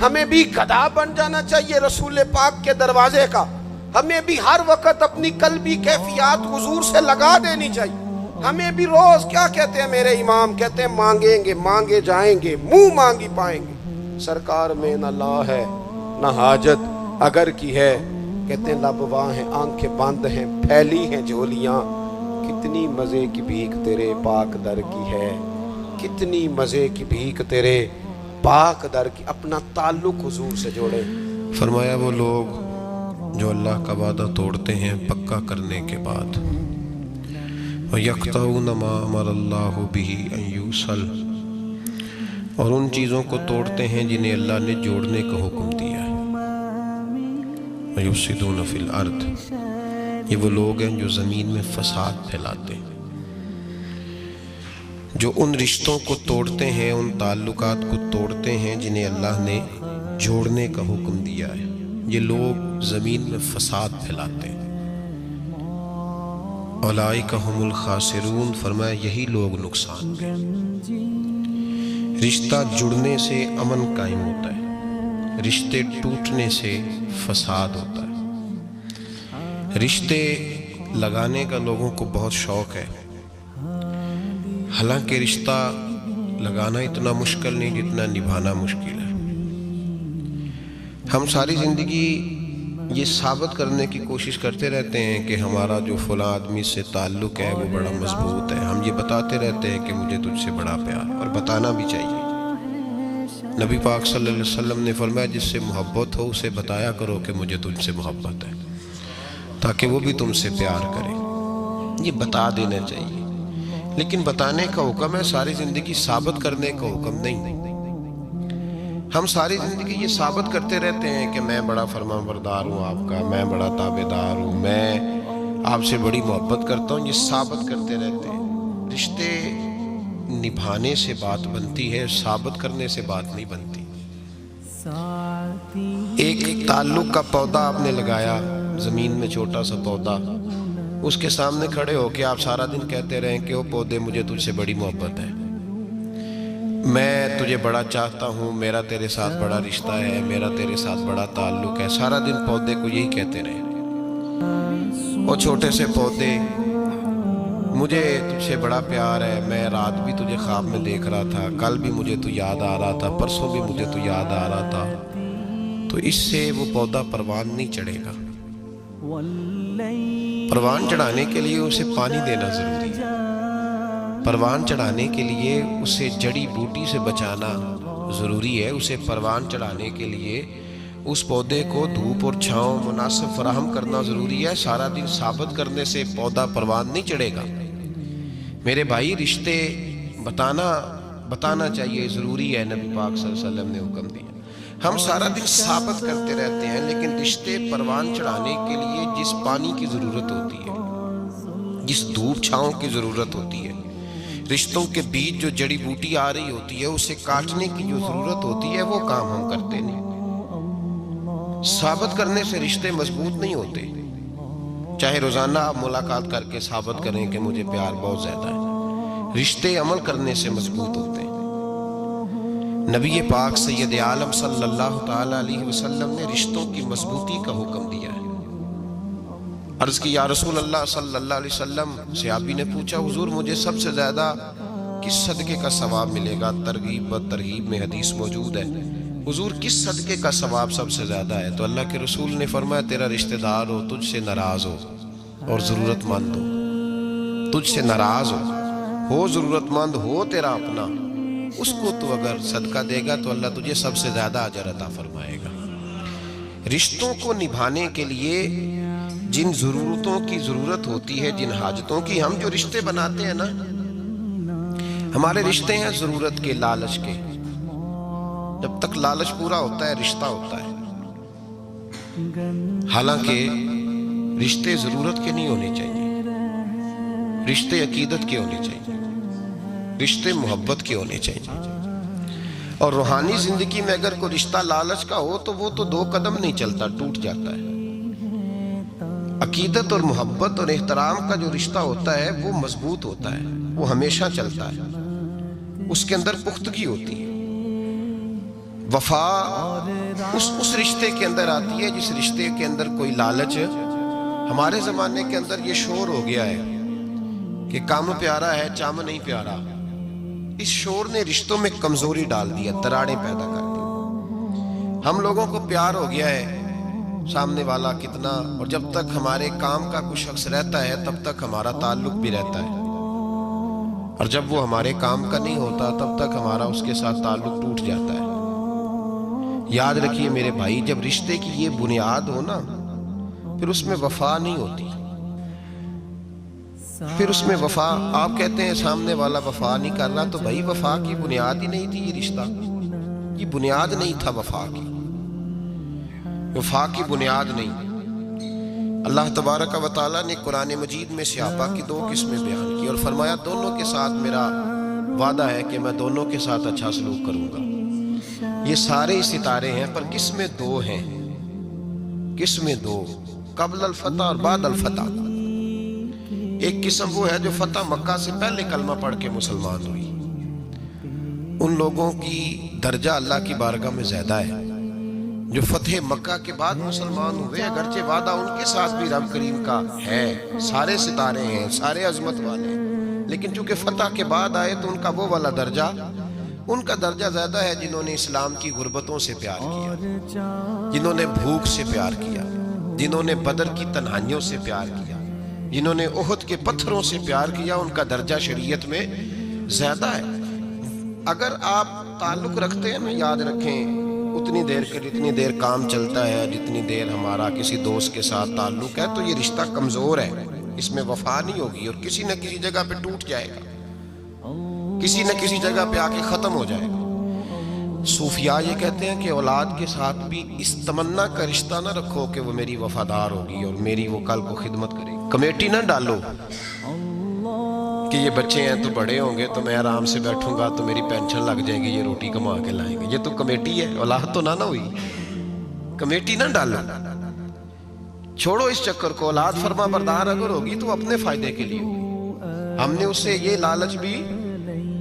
ہمیں بھی گدھا بن جانا چاہیے رسول پاک کے دروازے کا، ہمیں بھی ہر وقت اپنی قلبی کیفیات حضور سے لگا دینی چاہیے، ہمیں بھی روز کیا کہتے ہیں میرے امام، کہتے ہیں مانگیں گے مانگے جائیں گے، منہ مانگی پائیں گے، سرکار میں نہ لا ہے نہ حاجت اگر کی ہے، کہتے ہیں لب واں ہیں آنکھیں بند ہیں پھیلی ہیں جھولیاں، کتنی مزے کی بھیک تیرے پاک در کی ہے، کتنی مزے کی بھیک تیرے پاک در کی۔ اپنا تعلق حضور سے جوڑے۔ فرمایا وہ لوگ جو اللہ کا وعدہ توڑتے ہیں پکا کرنے کے بعد، وَيَقْطَعُونَ مَا أَمَرَ اللَّهُ بِهِ أَن يُوصَلَ، اور ان چیزوں کو توڑتے ہیں جنہیں اللہ نے جوڑنے کا حکم دیا ہے، وَيُفْسِدُونَ فِي الْأَرْضِ، یہ وہ لوگ ہیں جو زمین میں فساد پھیلاتے ہیں، جو ان رشتوں کو توڑتے ہیں، ان تعلقات کو توڑتے ہیں جنہیں اللہ نے جوڑنے کا حکم دیا ہے، یہ لوگ زمین میں فساد پھیلاتے ہیں۔ اولئک ھم الخاسرون، فرمایا یہی لوگ نقصان گئے۔ رشتہ جڑنے سے امن قائم ہوتا ہے، رشتے ٹوٹنے سے فساد ہوتا ہے۔ رشتے لگانے کا لوگوں کو بہت شوق ہے، حالانکہ رشتہ لگانا اتنا مشکل نہیں جتنا نبھانا مشکل ہے۔ ہم ساری زندگی یہ ثابت کرنے کی کوشش کرتے رہتے ہیں کہ ہمارا جو فلاں آدمی سے تعلق ہے وہ بڑا مضبوط ہے، ہم یہ بتاتے رہتے ہیں کہ مجھے تجھ سے بڑا پیار، اور بتانا بھی چاہیے۔ نبی پاک صلی اللہ علیہ وسلم نے فرمایا جس سے محبت ہو اسے بتایا کرو کہ مجھے تجھ سے محبت ہے، تاکہ وہ بھی تم سے پیار کرے، یہ بتا دینا چاہیے۔ لیکن بتانے کا حکم ہے، ساری زندگی ثابت کرنے کا حکم نہیں۔ ہم ساری زندگی یہ ثابت کرتے رہتے ہیں کہ میں بڑا فرمان بردار ہوں آپ کا، میں بڑا تابعدار ہوں، میں آپ سے بڑی محبت کرتا ہوں، یہ ثابت کرتے رہتے ہیں۔ رشتے نبھانے سے بات بنتی ہے، ثابت کرنے سے بات نہیں بنتی۔ ایک تعلق کا پودا آپ نے لگایا زمین میں، چھوٹا سا پودا، اس کے سامنے کھڑے ہو کے آپ سارا دن کہتے رہیں کہ وہ پودے مجھے تجھ سے بڑی محبت ہے، میں تجھے بڑا چاہتا ہوں، میرا تیرے ساتھ بڑا رشتہ ہے، میرا تیرے ساتھ بڑا تعلق ہے، سارا دن پودے کو یہی کہتے رہے، اور چھوٹے سے پودے مجھے تجھ سے بڑا پیار ہے، میں رات بھی تجھے خواب میں دیکھ رہا تھا، کل بھی مجھے تو یاد آ رہا تھا، پرسوں بھی مجھے تو یاد آ رہا تھا، تو اس سے وہ پودا پروان نہیں چڑھے گا۔ پروان چڑھانے کے لیے اسے پانی دینا ضروری ہے، پروان چڑھانے کے لیے اسے جڑی بوٹی سے بچانا ضروری ہے، اسے پروان چڑھانے کے لیے اس پودے کو دھوپ اور چھاؤں مناسب فراہم کرنا ضروری ہے۔ سارا دن ثابت کرنے سے پودا پروان نہیں چڑھے گا۔ میرے بھائی، رشتے بتانا چاہیے، ضروری ہے، نبی پاک صلی اللہ علیہ وسلم نے حکم دیا۔ ہم سارا دن ثابت کرتے رہتے ہیں، لیکن رشتے پروان چڑھانے کے لیے جس پانی کی ضرورت ہوتی ہے، جس دھوپ چھاؤں کی ضرورت ہوتی ہے، رشتوں کے بیچ جو جڑی بوٹی آ رہی ہوتی ہے اسے کاٹنے کی جو ضرورت ہوتی ہے، وہ کام ہم کرتے نہیں۔ ثابت کرنے سے رشتے مضبوط نہیں ہوتے، چاہے روزانہ آپ ملاقات کر کے ثابت کریں کہ مجھے پیار بہت زیادہ ہے، رشتے عمل کرنے سے مضبوط ہوتے ہیں۔ نبی پاک سید عالم صلی اللہ تعالی علیہ وسلم نے رشتوں کی مضبوطی کا حکم دیا ہے۔ عرض کی، یا رسول اللہ صلی اللہ علیہ وسلم، صحابی نے پوچھا، حضور مجھے سب سے زیادہ کس صدقے کا ثواب ملے گا؟ ترغیب و ترغیب میں حدیث موجود ہے، حضور کس صدقے کا ثواب سب سے زیادہ ہے؟ تو اللہ کے رسول نے فرمایا، تیرا رشتہ دار ہو، تجھ سے ناراض ہو اور ضرورت مند ہو، تجھ سے ناراض ہو ضرورت مند ہو، تیرا اپنا، اس کو تو اگر صدقہ دے گا تو اللہ تجھے سب سے زیادہ اجر عطا فرمائے گا۔ رشتوں کو نبھانے کے لیے جن ضرورتوں کی ضرورت ہوتی ہے، جن حاجتوں کی، ہم جو رشتے بناتے ہیں نا، ہمارے رشتے ہیں ضرورت کے، لالچ کے۔ جب تک لالچ پورا ہوتا ہے رشتہ ہوتا ہے، حالانکہ رشتے ضرورت کے نہیں ہونے چاہیے، رشتے عقیدت کے ہونے چاہیے، رشتے محبت کے ہونے چاہیے۔ اور روحانی زندگی میں اگر کوئی رشتہ لالچ کا ہو تو وہ تو 2 قدم نہیں چلتا، ٹوٹ جاتا ہے۔ عقیدت اور محبت اور احترام کا جو رشتہ ہوتا ہے وہ مضبوط ہوتا ہے، وہ ہمیشہ چلتا ہے، اس کے اندر پختگی ہوتی ہے۔ وفا اس رشتے کے اندر آتی ہے جس رشتے کے اندر کوئی لالچ۔ ہمارے زمانے کے اندر یہ شور ہو گیا ہے کہ کام پیارا ہے، چام نہیں پیارا۔ اس شور نے رشتوں میں کمزوری ڈال دیا، دراڑیں پیدا کر دی۔ ہم لوگوں کو پیار ہو گیا ہے سامنے والا کتنا، اور جب تک ہمارے کام کا کوئی شخص رہتا ہے تب تک ہمارا تعلق بھی رہتا ہے، اور جب وہ ہمارے کام کا نہیں ہوتا تب تک ہمارا اس کے ساتھ تعلق ٹوٹ جاتا ہے۔ یاد رکھیے میرے بھائی، جب رشتے کی یہ بنیاد ہو نا، پھر اس میں وفا نہیں ہوتی، پھر اس میں وفا، آپ کہتے ہیں سامنے والا وفا نہیں کر رہا، تو بھائی وفا کی بنیاد ہی نہیں تھی یہ رشتہ، یہ بنیاد نہیں تھا وفا کی، وفا کی بنیاد نہیں۔ اللہ تبارک و تعالیٰ نے قرآن مجید میں صحابہ کی 2 قسمیں بیان کی اور فرمایا، دونوں کے ساتھ میرا وعدہ ہے کہ میں دونوں کے ساتھ اچھا سلوک کروں گا۔ یہ سارے ستارے ہیں، پر قسمیں 2 ہیں، قسمیں 2، قبل الفتح اور بعد الفتح۔ ایک قسم وہ ہے جو فتح مکہ سے پہلے کلمہ پڑھ کے مسلمان ہوئی، ان لوگوں کی درجہ اللہ کی بارگاہ میں زیادہ ہے۔ جو فتح مکہ کے بعد مسلمان ہوئے، اگرچہ وعدہ ان کے ساتھ بھی رب کریم کا ہے، سارے ستارے ہیں، سارے عظمت والے ہیں، لیکن چونکہ فتح کے بعد آئے تو ان کا وہ والا درجہ، ان کا درجہ زیادہ ہے جنہوں نے اسلام کی غربتوں سے پیار کیا، جنہوں نے بھوک سے پیار کیا، جنہوں نے بدر کی تنہائیوں سے پیار کیا، جنہوں نے احد کے پتھروں سے پیار کیا، ان کا درجہ شریعت میں زیادہ ہے۔ اگر آپ تعلق رکھتے ہیں نا، یاد رکھیں، اتنی دیر کے جتنی دیر کام چلتا ہے، جتنی دیر ہمارا کسی دوست کے ساتھ تعلق ہے، تو یہ رشتہ کمزور ہے، اس میں وفا نہیں ہوگی اور کسی نہ کسی جگہ پہ ٹوٹ جائے گا، کسی نہ کسی جگہ پہ آ کے ختم ہو جائے گا۔ صوفیاء یہ کہتے ہیں کہ اولاد کے ساتھ بھی اس تمنا کا رشتہ نہ رکھو کہ وہ میری وفادار ہوگی اور میری وہ کل کو خدمت کرے گی۔ کمیٹی نہ ڈالو کہ یہ بچے ہیں تو بڑے ہوں گے تو میں آرام سے بیٹھوں گا تو میری پینشن لگ جائے گی، یہ روٹی کما کے لائیں گے، یہ تو کمیٹی ہے، اولاد تو نہ ہوئی۔ کمیٹی نہ ڈالو، چھوڑو اس چکر کو۔ اولاد فرما بردار اگر ہوگی تو اپنے فائدے کے لیے ہوگی۔ ہم نے اسے یہ لالچ بھی،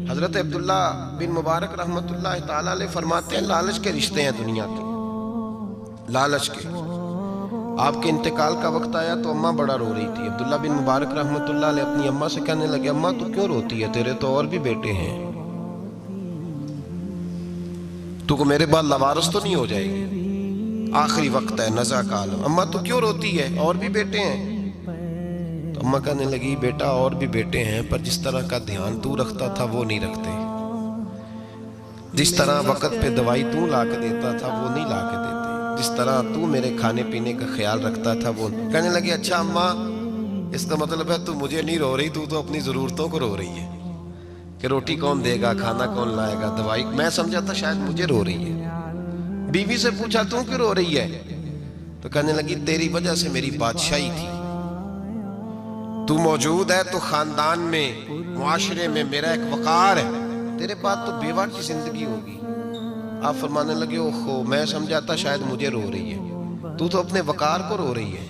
حضرت عبداللہ بن مبارک رحمت اللہ تعالیٰ علیہ فرماتے ہیں، لالچ کے رشتے ہیں دنیا کے، لالچ کے۔ آپ کے انتقال کا وقت آیا تو اماں بڑا رو رہی تھی، عبداللہ بن مبارک رحمت اللہ علیہ اپنی اماں سے کہنے لگے، اماں تو کیوں روتی ہے، تیرے تو اور بھی بیٹے ہیں، تو کو میرے بعد لوارث تو نہیں ہو جائے گی؟ آخری وقت ہے، نزع کا عالم، اماں تو کیوں روتی ہے، اور بھی بیٹے ہیں؟ تو اماں کہنے لگی بیٹا اور بھی بیٹے ہیں، پر جس طرح کا دھیان تو رکھتا تھا وہ نہیں رکھتے، جس طرح وقت پہ دوائی تو لا کے دیتا تھا وہ نہیں لا کے دیتے، جس طرح تو میرے کھانے پینے کا خیال رکھتا تھا وہ نہیں۔ کہنے لگی اچھا اماں، اس کا مطلب ہے تو مجھے نہیں رو رہی، تو اپنی ضرورتوں کو رو رہی ہے کہ روٹی کون دے گا، کھانا کون لائے گا، دوائی، میں سمجھا تھا شاید مجھے رو رہی ہے۔ بیوی سے پوچھا تو کیوں رو رہی ہے؟ تو کہنے لگی تیری وجہ سے میری بادشاہی تھی، تو موجود ہے تو خاندان میں، معاشرے میں میرا ایک وقار ہے، تیرے بعد تو بیوہ کی زندگی ہوگی۔ آپ فرمانے لگے اوہو، میں سمجھا تھا شاید مجھے رو رہی ہے، تو اپنے وقار کو رو رہی ہے۔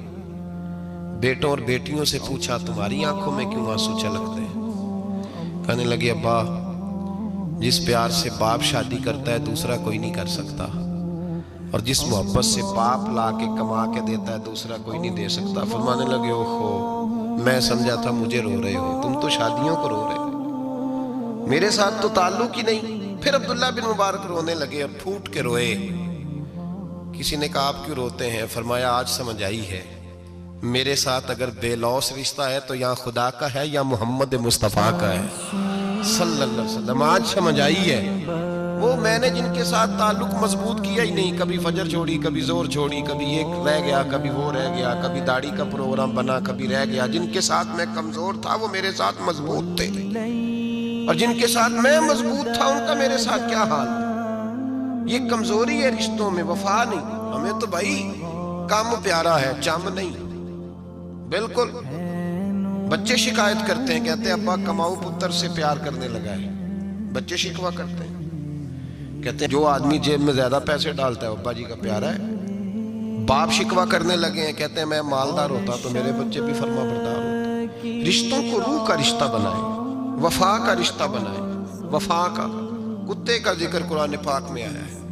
بیٹوں اور بیٹیوں سے پوچھا تمہاری آنکھوں میں کیوں آنسو چھلکتے ہیں؟ کہنے لگے ابا، جس پیار سے باپ شادی کرتا ہے دوسرا کوئی نہیں کر سکتا، اور جس محبت سے باپ لا کے کما کے دیتا ہے دوسرا کوئی نہیں دے سکتا۔ فرمانے لگے اوہو، میں سمجھا تھا مجھے رو رہے ہو، تم تو شادیوں کو رو رہے ہو، میرے ساتھ تو تعلق ہی نہیں۔ پھر عبداللہ بن مبارک رونے لگے اور پھوٹ کے روئے۔ کسی نے کہا آپ کیوں روتے ہیں؟ فرمایا آج سمجھ آئی ہے، میرے ساتھ اگر بے لوث رشتہ ہے تو یا خدا کا ہے یا محمد مصطفیٰ کا ہے صلی اللہ علیہ وسلم۔ آج سمجھ آئی ہے، وہ میں نے جن کے ساتھ تعلق مضبوط کیا ہی نہیں، کبھی فجر چھوڑی، کبھی زور چھوڑی، کبھی ایک رہ گیا، کبھی وہ رہ گیا، کبھی داڑھی کا پروگرام بنا، کبھی رہ گیا، جن کے ساتھ میں کمزور تھا وہ میرے ساتھ مضبوط تھے، اور جن کے ساتھ میں مضبوط تھا ان کا میرے ساتھ کیا حال ہے۔ یہ کمزوری ہے رشتوں میں، وفا نہیں۔ ہمیں تو بھائی کام پیارا ہے، چم نہیں۔ بالکل، بچے شکایت کرتے ہیں، کہتے ہیں ابا کماؤ پتر سے پیار کرنے لگا ہے، بچے شکوا کرتے ہیں، کہتے ہیں جو آدمی جیب میں زیادہ پیسے ڈالتا ہے ابا جی کا پیارا ہے۔ باپ شکوا کرنے لگے ہیں، کہتے ہیں میں مالدار ہوتا تو میرے بچے بھی فرما بردار ہوتے۔ رشتوں کو روح کا رشتہ بنائیں، وفا کا رشتہ بنائیں، وفا کا۔ کتے کا ذکر قرآن پاک میں آیا ہے،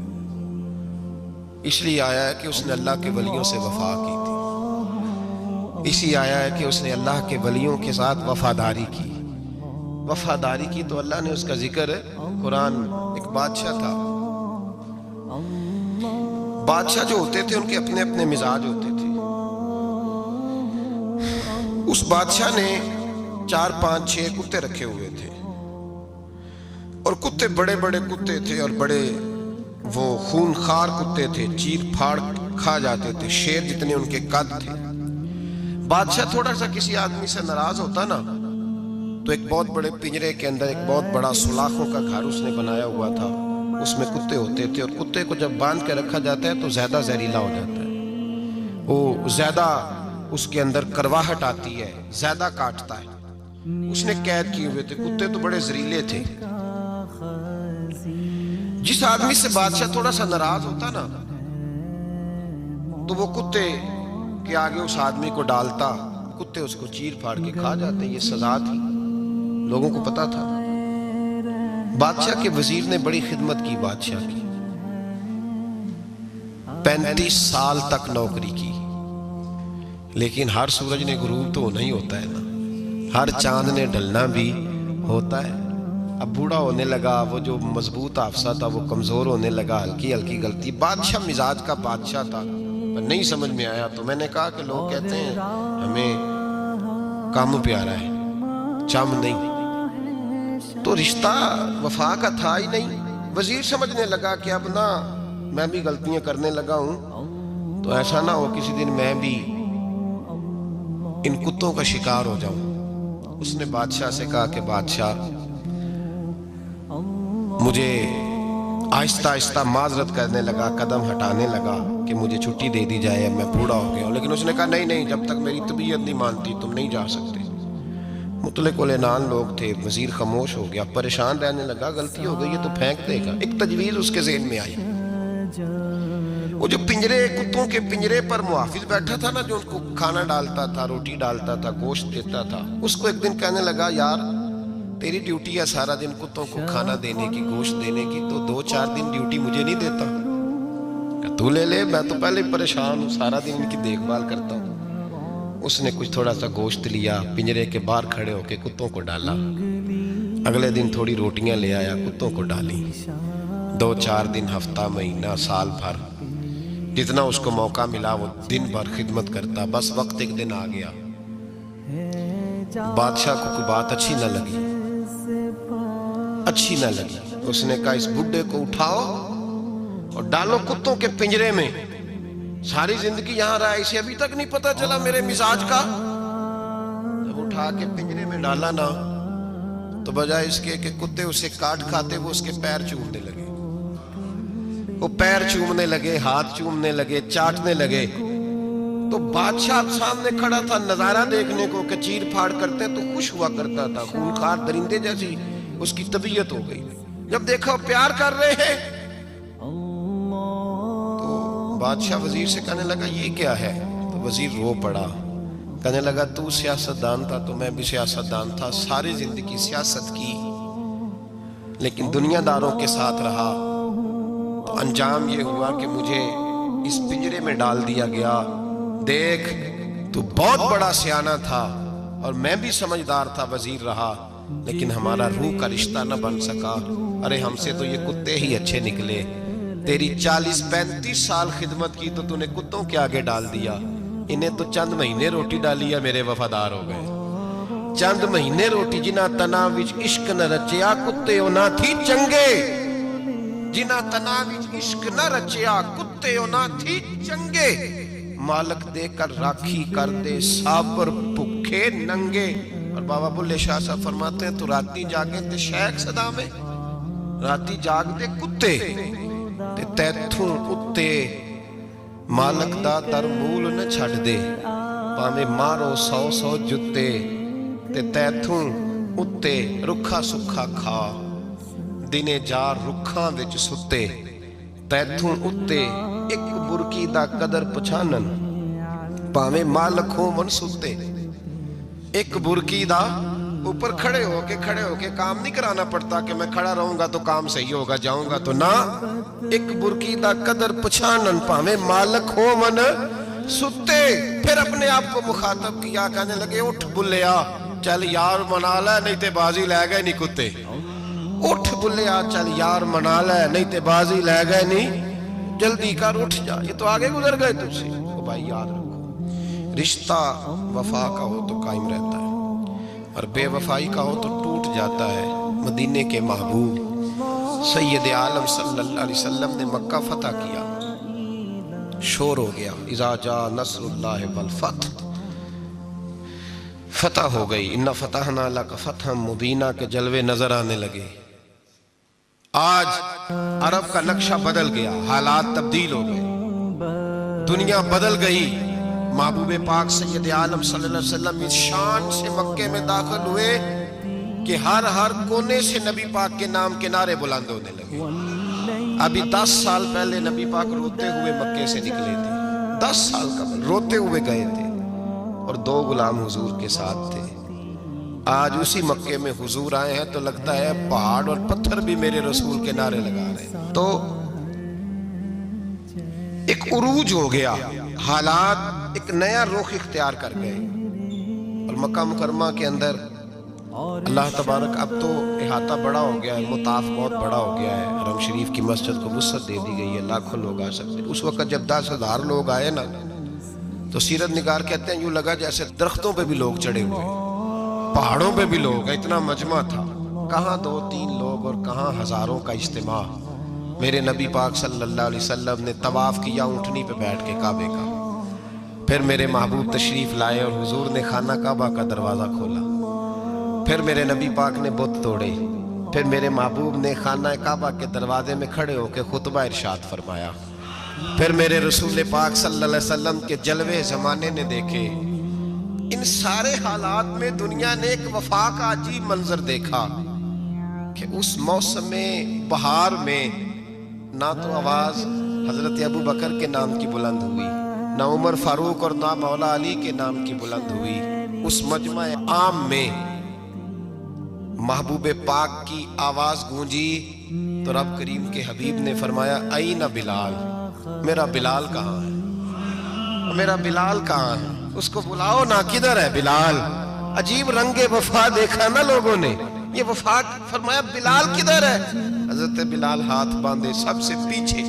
اس لیے آیا ہے کہ اس نے اللہ کے ولیوں سے وفا کی تھی، اسی آیا ہے کہ اس نے اللہ کے ولیوں کے ساتھ وفاداری کی، وفاداری کی تو اللہ نے اس کا ذکر قرآن۔ ایک بادشاہ تھا، بادشاہ جو ہوتے تھے ان کے اپنے اپنے مزاج ہوتے تھے۔ اس بادشاہ نے 4 5 6 کتے رکھے ہوئے تھے، اور کتے بڑے بڑے کتے تھے، اور بڑے وہ خونخوار کتے تھے، چیر پھاڑ کھا جاتے تھے، شیر جتنے ان کے قد تھے۔ بادشاہ تھوڑا سا کسی آدمی سے ناراض ہوتا نا تو ایک بہت بڑے پنجرے کے اندر ایک بہت بڑا سلاخوں کا گھر اس نے بنایا ہوا تھا، اس میں کتے ہوتے تھے، اور کتے کو جب باندھ کے رکھا جاتا ہے تو زیادہ زہریلا ہو جاتا ہے، وہ زیادہ اس کے اندر کرواہٹ آتی ہے، زیادہ کاٹتا ہے۔ اس نے قید کیے ہوئے تھے، کتے تو بڑے زہریلے تھے۔ جس آدمی سے بادشاہ تھوڑا سا ناراض ہوتا نا تو وہ کتے کہ آگے اس آدمی کو ڈالتا، کتے اس کو چیر پھاڑ کے کھا جاتے۔ یہ سزا تھی، لوگوں کو پتا تھا۔ بادشاہ کے وزیر نے بڑی خدمت کی بادشاہ کی، 35 سال تک نوکری کی، لیکن ہر سورج نے غروب تو ہونا ہی ہوتا ہے نا، ہر چاند نے ڈھلنا بھی ہوتا ہے۔ اب بوڑھا ہونے لگا، وہ جو مضبوط حافظہ تھا وہ کمزور ہونے لگا، ہلکی ہلکی غلطی۔ بادشاہ مزاج کا بادشاہ تھا، نہیں سمجھ میں آیا تو میں نے کہا کہ لوگ کہتے ہیں ہمیں کام پیارا ہے، چم نہیں، تو رشتہ وفا کا تھا ہی نہیں۔ وزیر سمجھنے لگا کہ اب نہ میں بھی غلطیاں کرنے لگا ہوں تو ایسا نہ ہو کسی دن میں بھی ان کتوں کا شکار ہو جاؤں۔ اس نے بادشاہ سے کہا کہ بادشاہ مجھے آہستہ آہستہ معذرت کرنے لگا، قدم ہٹانے لگا کہ مجھے چھٹی دے دی جائے، اب میں بوڑھا ہو گیا ہوں۔ لیکن اس نے کہا نہیں نہیں، جب تک میری طبیعت نہیں مانتی تم نہیں جا سکتے۔ مطلق العنان لوگ تھے، وزیر خاموش ہو گیا، پریشان رہنے لگا، غلطی ہو گئی یہ تو پھینک دے گا۔ ایک تجویز اس کے ذہن میں آئی، وہ جو پنجرے، کتوں کے پنجرے پر محافظ بیٹھا تھا نا، جو ان کو کھانا ڈالتا تھا، روٹی ڈالتا تھا، گوشت دیتا تھا، اس کو ایک دن کہنے لگا یار تیری ڈیوٹی ہے سارا دن کتوں کو کھانا دینے کی، گوشت دینے کی، تو 2 4 دن ڈیوٹی مجھے نہیں دیتا؟ کہ تو لے لے، میں تو پہلے پریشان ہوں، سارا دن ان کی دیکھ بھال کرتا ہوں۔ اس نے کچھ تھوڑا سا گوشت لیا، پنجرے کے باہر کھڑے ہو کے کتوں کو ڈالا، اگلے دن تھوڑی روٹیاں لے آیا، کتوں کو ڈالی، 2 4 دن، ہفتہ، مہینہ، سال بھر جتنا اس کو موقع ملا وہ دن بھر خدمت کرتا. بس وقت ایک دن آ گیا, بادشاہ کو کوئی بات اچھی نہ لگی. اس نے کہا اس بڈھے کو اٹھاؤ اور ڈالو کتوں کے پنجرے میں. ساری زندگی یہاں رہا, اسے ابھی تک نہیں پتا چلا میرے مزاج کا. جب اٹھا کے پنجرے میں ڈالا نا تو بجائے اس کے کہ کتے اسے کاٹ کھاتے, وہ اس کے پیر چومنے لگے. وہ پیر چومنے لگے, ہاتھ چومنے لگے, چاٹنے لگے. تو بادشاہ سامنے کھڑا تھا نظارہ دیکھنے کو کہ چیر پھاڑ کرتے تو خوش ہوا کرتا تھا. خونخوار درندے جیسی اس کی طبیعت ہو گئی. جب دیکھا پیار کر رہے ہیں تو بادشاہ وزیر سے کہنے لگا یہ کیا ہے؟ تو وزیر رو پڑا, کہنے لگا تو سیاستدان تھا تو میں بھی سیاستدان تھا, ساری زندگی سیاست کی لیکن دنیا داروں کے ساتھ رہا. تو انجام یہ ہوا کہ مجھے اس پنجرے میں ڈال دیا گیا. دیکھ تو بہت بڑا سیانہ تھا اور میں بھی سمجھدار تھا, وزیر رہا, لیکن ہمارا روح کا رشتہ نہ بن سکا. ارے ہم سے تو یہ کتے ہی اچھے نکلے. تیری 40-35 سال خدمت کی تو تو نے کتوں کے آگے ڈال دیا. انہیں تو چند مہینے روٹی ڈالی ہے, میرے وفادار ہو گئے. چند مہینے روٹی جنہ تنا وچ عشق نہ رچیا کتے نہ تھی چنگے. جنہ تنا وچ عشق نہ رچیا کتے نہ تھی چنگے. مالک دے کر راکھی کر دے سابر بھکھے ننگے. اور بابا بلے شاہ صاحب فرماتے ہیں تو راتی جاگے تے شیخ صدا میں, راتی جاگ دے کتے تے تیتھوں اتے مالک دا در مول نہ چھڑ دے. پامے مارو 100 جتے تے تیتھوں اتے رکھا سکھا کھا. دنے جار رکھاں وچ ستے تیتھوں اتے ایک برکی دا قدر پچھانن. پامے مالک ہو من ستے ایک برکی دا اوپر کھڑے ہو کے کام نہیں کرانا پڑتا کہ میں کھڑا رہوں گا تو کام صحیح ہوگا, جاؤں گا تو نہ. ایک برکی دا قدر پچھانن پامے مالک ہو من ستے. پھر اپنے آپ کو مخاطب کیا, کہنے لگے اٹھ بلیا چل یار منا لے نہیں تے بازی لے گئے نہیں کتے. اٹھ بلیا چل یار منا لے نہیں تے بازی لے گئے نہیں, جلدی کر اٹھ جا, یہ تو آگے گزر گئے تجھ سے. تو بھائی یاد رکھو رشتہ وفا کا ہو تو قائم رہتا ہے اور بے وفائی کا ہو تو ٹوٹ جاتا ہے. مدینے کے محبوب سید عالم صلی اللہ علیہ وسلم نے مکہ فتح کیا, شور ہو گیا اذا جاء نصر اللہ والفتح, فتح ہو گئی. ان فتحنا لک فتحا مبینا کے جلوے نظر آنے لگے. آج عرب کا نقشہ بدل گیا, حالات تبدیل ہو گئے, دنیا بدل گئی. محبوب پاک سید عالم صلی اللہ علیہ وسلم اس شان سے مکے میں داخل ہوئے کہ ہر کونے سے نبی پاک کے نام کے نعرے بلند ہونے لگے. ابھی 10 سال پہلے نبی پاک روتے ہوئے مکے سے نکلے تھے, 10 سال قبل روتے ہوئے گئے تھے اور 2 غلام حضور کے ساتھ تھے. آج اسی مکے میں حضور آئے ہیں تو لگتا ہے پہاڑ اور پتھر بھی میرے رسول کے نعرے لگا رہے ہیں. تو ایک عروج ہو گیا, حالات ایک نیا رخ اختیار کر گئے. اور مکہ مکرمہ کے اندر اللہ تبارک اب تو احاطہ بڑا ہو گیا ہے, مطاف بہت بڑا ہو گیا ہے. حرم شریف کی مسجد کو وسعت دے دی گئی ہے, لاکھوں لوگ آ سکتے. اس وقت جب 10,000 لوگ آئے نا تو سیرت نگار کہتے ہیں یوں لگا جیسے درختوں پہ بھی لوگ چڑھے ہوئے, پہاڑوں پہ بھی لوگ, اتنا مجمع تھا. کہاں 2-3 لوگ اور کہاں ہزاروں کا اجتماع. میرے نبی پاک صلی اللہ علیہ وسلم نے طواف کیا اونٹنی پہ بیٹھ کے کعبے کا. پھر میرے محبوب تشریف لائے اور حضور نے خانہ کعبہ کا دروازہ کھولا. پھر میرے نبی پاک نے بت توڑے. پھر میرے محبوب نے خانہ کعبہ کے دروازے میں کھڑے ہو کے خطبہ ارشاد فرمایا. پھر میرے رسول پاک صلی اللہ علیہ وسلم کے جلوے زمانے نے دیکھے. ان سارے حالات میں دنیا نے ایک وفا کا عجیب منظر دیکھا کہ اس موسم بہار میں نہ تو آواز حضرت ابو بکر کے نام کی بلند ہوئی, نہ عمر فاروق اور نہ مولا علی کے نام کی بلند ہوئی. اس مجمع عام میں محبوب پاک کی آواز گونجی تو رب کریم کے حبیب نے فرمایا این بلال, میرا بلال کہاں ہے, میرا بلال کہاں ہے, اس کو بلاؤ نا, کدھر ہے بلال. عجیب رنگ وفا دیکھا نا لوگوں نے, یہ وفا. فرمایا بلال کدھر ہے. حضرت بلال ہاتھ باندھے سب سے پیچھے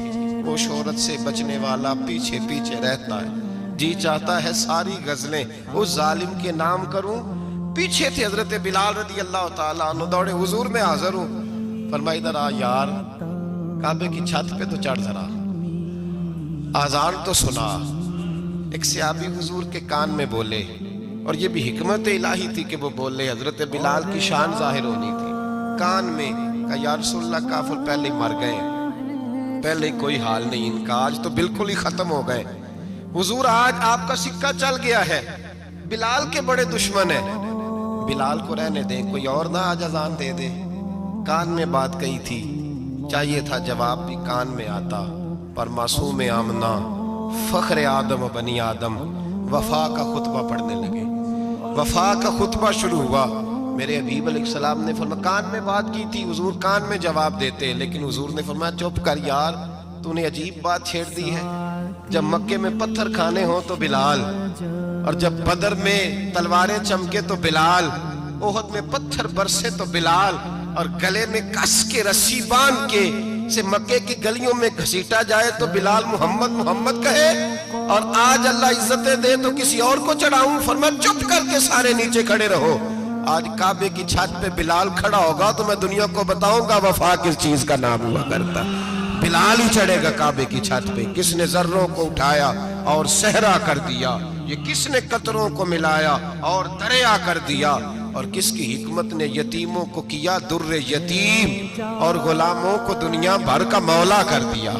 وہ شہرت سے بچنے والا پیچھے پیچھے رہتا ہے، جی چاہتا ہے ساری غزلیں اس ظالم کے نام کروں۔ پیچھے تھے حضرت بلال رضی اللہ تعالیٰ عنہ، دوڑے حضور میں حاضر ہوں، فرمایا ادھر آ یار، کعبے کی چھت پہ تو چڑھ ذرا، آذان تو سنا۔ ایک صحابی حضور کے کان میں بولے، اور یہ بھی حکمت الہی تھی کہ وہ بولے، حضرت بلال کی شان ظاہر ہونی تھی، کان میں کہا یا رسول اللہ کافر پہلے ہی مر گئے، پہلے ہی کوئی حال نہیں ان کا، آج تو بالکل ہی ختم ہو گئے حضور، آج آپ کا سکہ چل گیا ہے، بلال کے بڑے دشمن ہیں، بلال کو رہنے دیں، کوئی اور نہ آج اذان دے دے۔ کان میں بات کہی تھی، چاہیے تھا جواب بھی کان میں آتا، پر معصوم آمنہ فخر آدم و بنی آدم وفا کا خطبہ پڑھنے لگے، وفا کا خطبہ شروع ہوا۔ میرے حبیب علیہ السلام نے فرمایا کان میں بات کی تھی، حضور کان میں جواب دیتے، لیکن حضور نے فرمایا چپ کر یار، تو نے عجیب بات چھیڑ دی ہے، جب مکے میں پتھر کھانے ہوں تو بلال، اور جب بدر میں تلواریں چمکے تو بلال، احد میں پتھر برسے تو بلال، اور گلے میں کس کے رسی باندھ کے سے مکے کی گلیوں میں گھسیٹا جائے تو بلال محمد محمد کہے، اور آج اللہ عزتیں دے تو کسی اور کو چڑھاؤں، فرمایا چپ کر کے سارے نیچے کھڑے رہو۔ آج کعبے کی چھت پہ بلال کھڑا ہوگا تو میں دنیا کو بتاؤں گا وفا کس چیز کا نام ہوا کرتا، بلال ہی چڑھے گا کعبے کی چھت پہ۔ کس نے ذروں کو اٹھایا اور صحرا کر دیا، یہ کس نے قطروں کو ملایا اور دریا کر دیا، اور کس کی حکمت نے یتیموں کو کیا در یتیم اور غلاموں کو دنیا بھر کا مولا کر دیا۔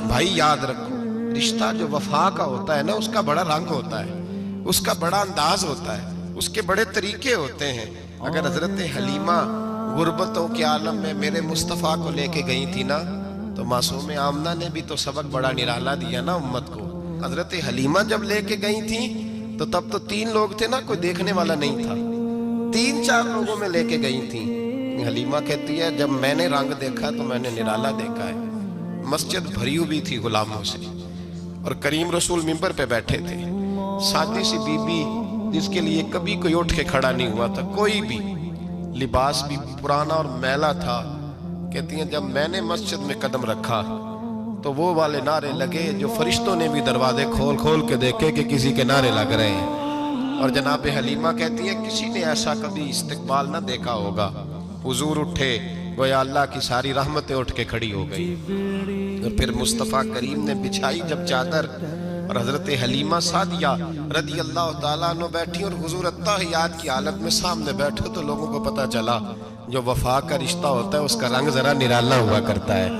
بھائی یاد رکھو، رشتہ جو وفا کا ہوتا ہے نا، اس کا بڑا رنگ ہوتا ہے، اس کا بڑا انداز ہوتا ہے، اس کے بڑے طریقے ہوتے ہیں۔ اگر حضرت حلیمہ غربتوں کے عالم میں میرے مصطفیٰ کو لے کے گئی تھی نا، تو معصوم آمنہ نے بھی تو سبق بڑا نرالا دیا نا امت کو۔ حضرت حلیمہ جب لے کے گئی تھی تو تب تو 3 لوگ تھے نا، کوئی دیکھنے والا نہیں تھا، 3-4 لوگوں میں لے کے گئی تھی۔ حلیمہ کہتی ہے جب میں نے رنگ دیکھا تو میں نے نرالا دیکھا ہے، مسجد بھری ہوئی تھی غلاموں سے، اور کریم رسول منبر پہ بیٹھے تھے، سادی سی بی بی جس کے لیے کبھی کوئی اٹھ کے کھڑا نہیں ہوا تھا، کوئی بھی، لباس بھی پرانا اور میلا تھا، کہتی ہیں جب میں نے مسجد میں قدم رکھا تو وہ والے نعرے لگے جو فرشتوں نے بھی دروازے کھول کھول کے دیکھے کہ کسی کے نعرے لگ رہے ہیں۔ اور جناب حلیمہ کہتی ہیں کسی نے ایسا کبھی استقبال نہ دیکھا ہوگا، حضور اٹھے گویا اللہ کی ساری رحمتیں اٹھ کے کھڑی ہو گئی، اور پھر مصطفیٰ کریم نے بچھائی جب چادر، اور حضرت حلیمہ سعدیہ رضی اللہ تعالیٰ عنہ بیٹھی، اور حضور التحیات کی حالت میں سامنے بیٹھو تو لوگوں کو پتہ چلا جو وفا کا رشتہ ہوتا ہے اس کا رنگ ذرا نرالا ہوا کرتا ہے،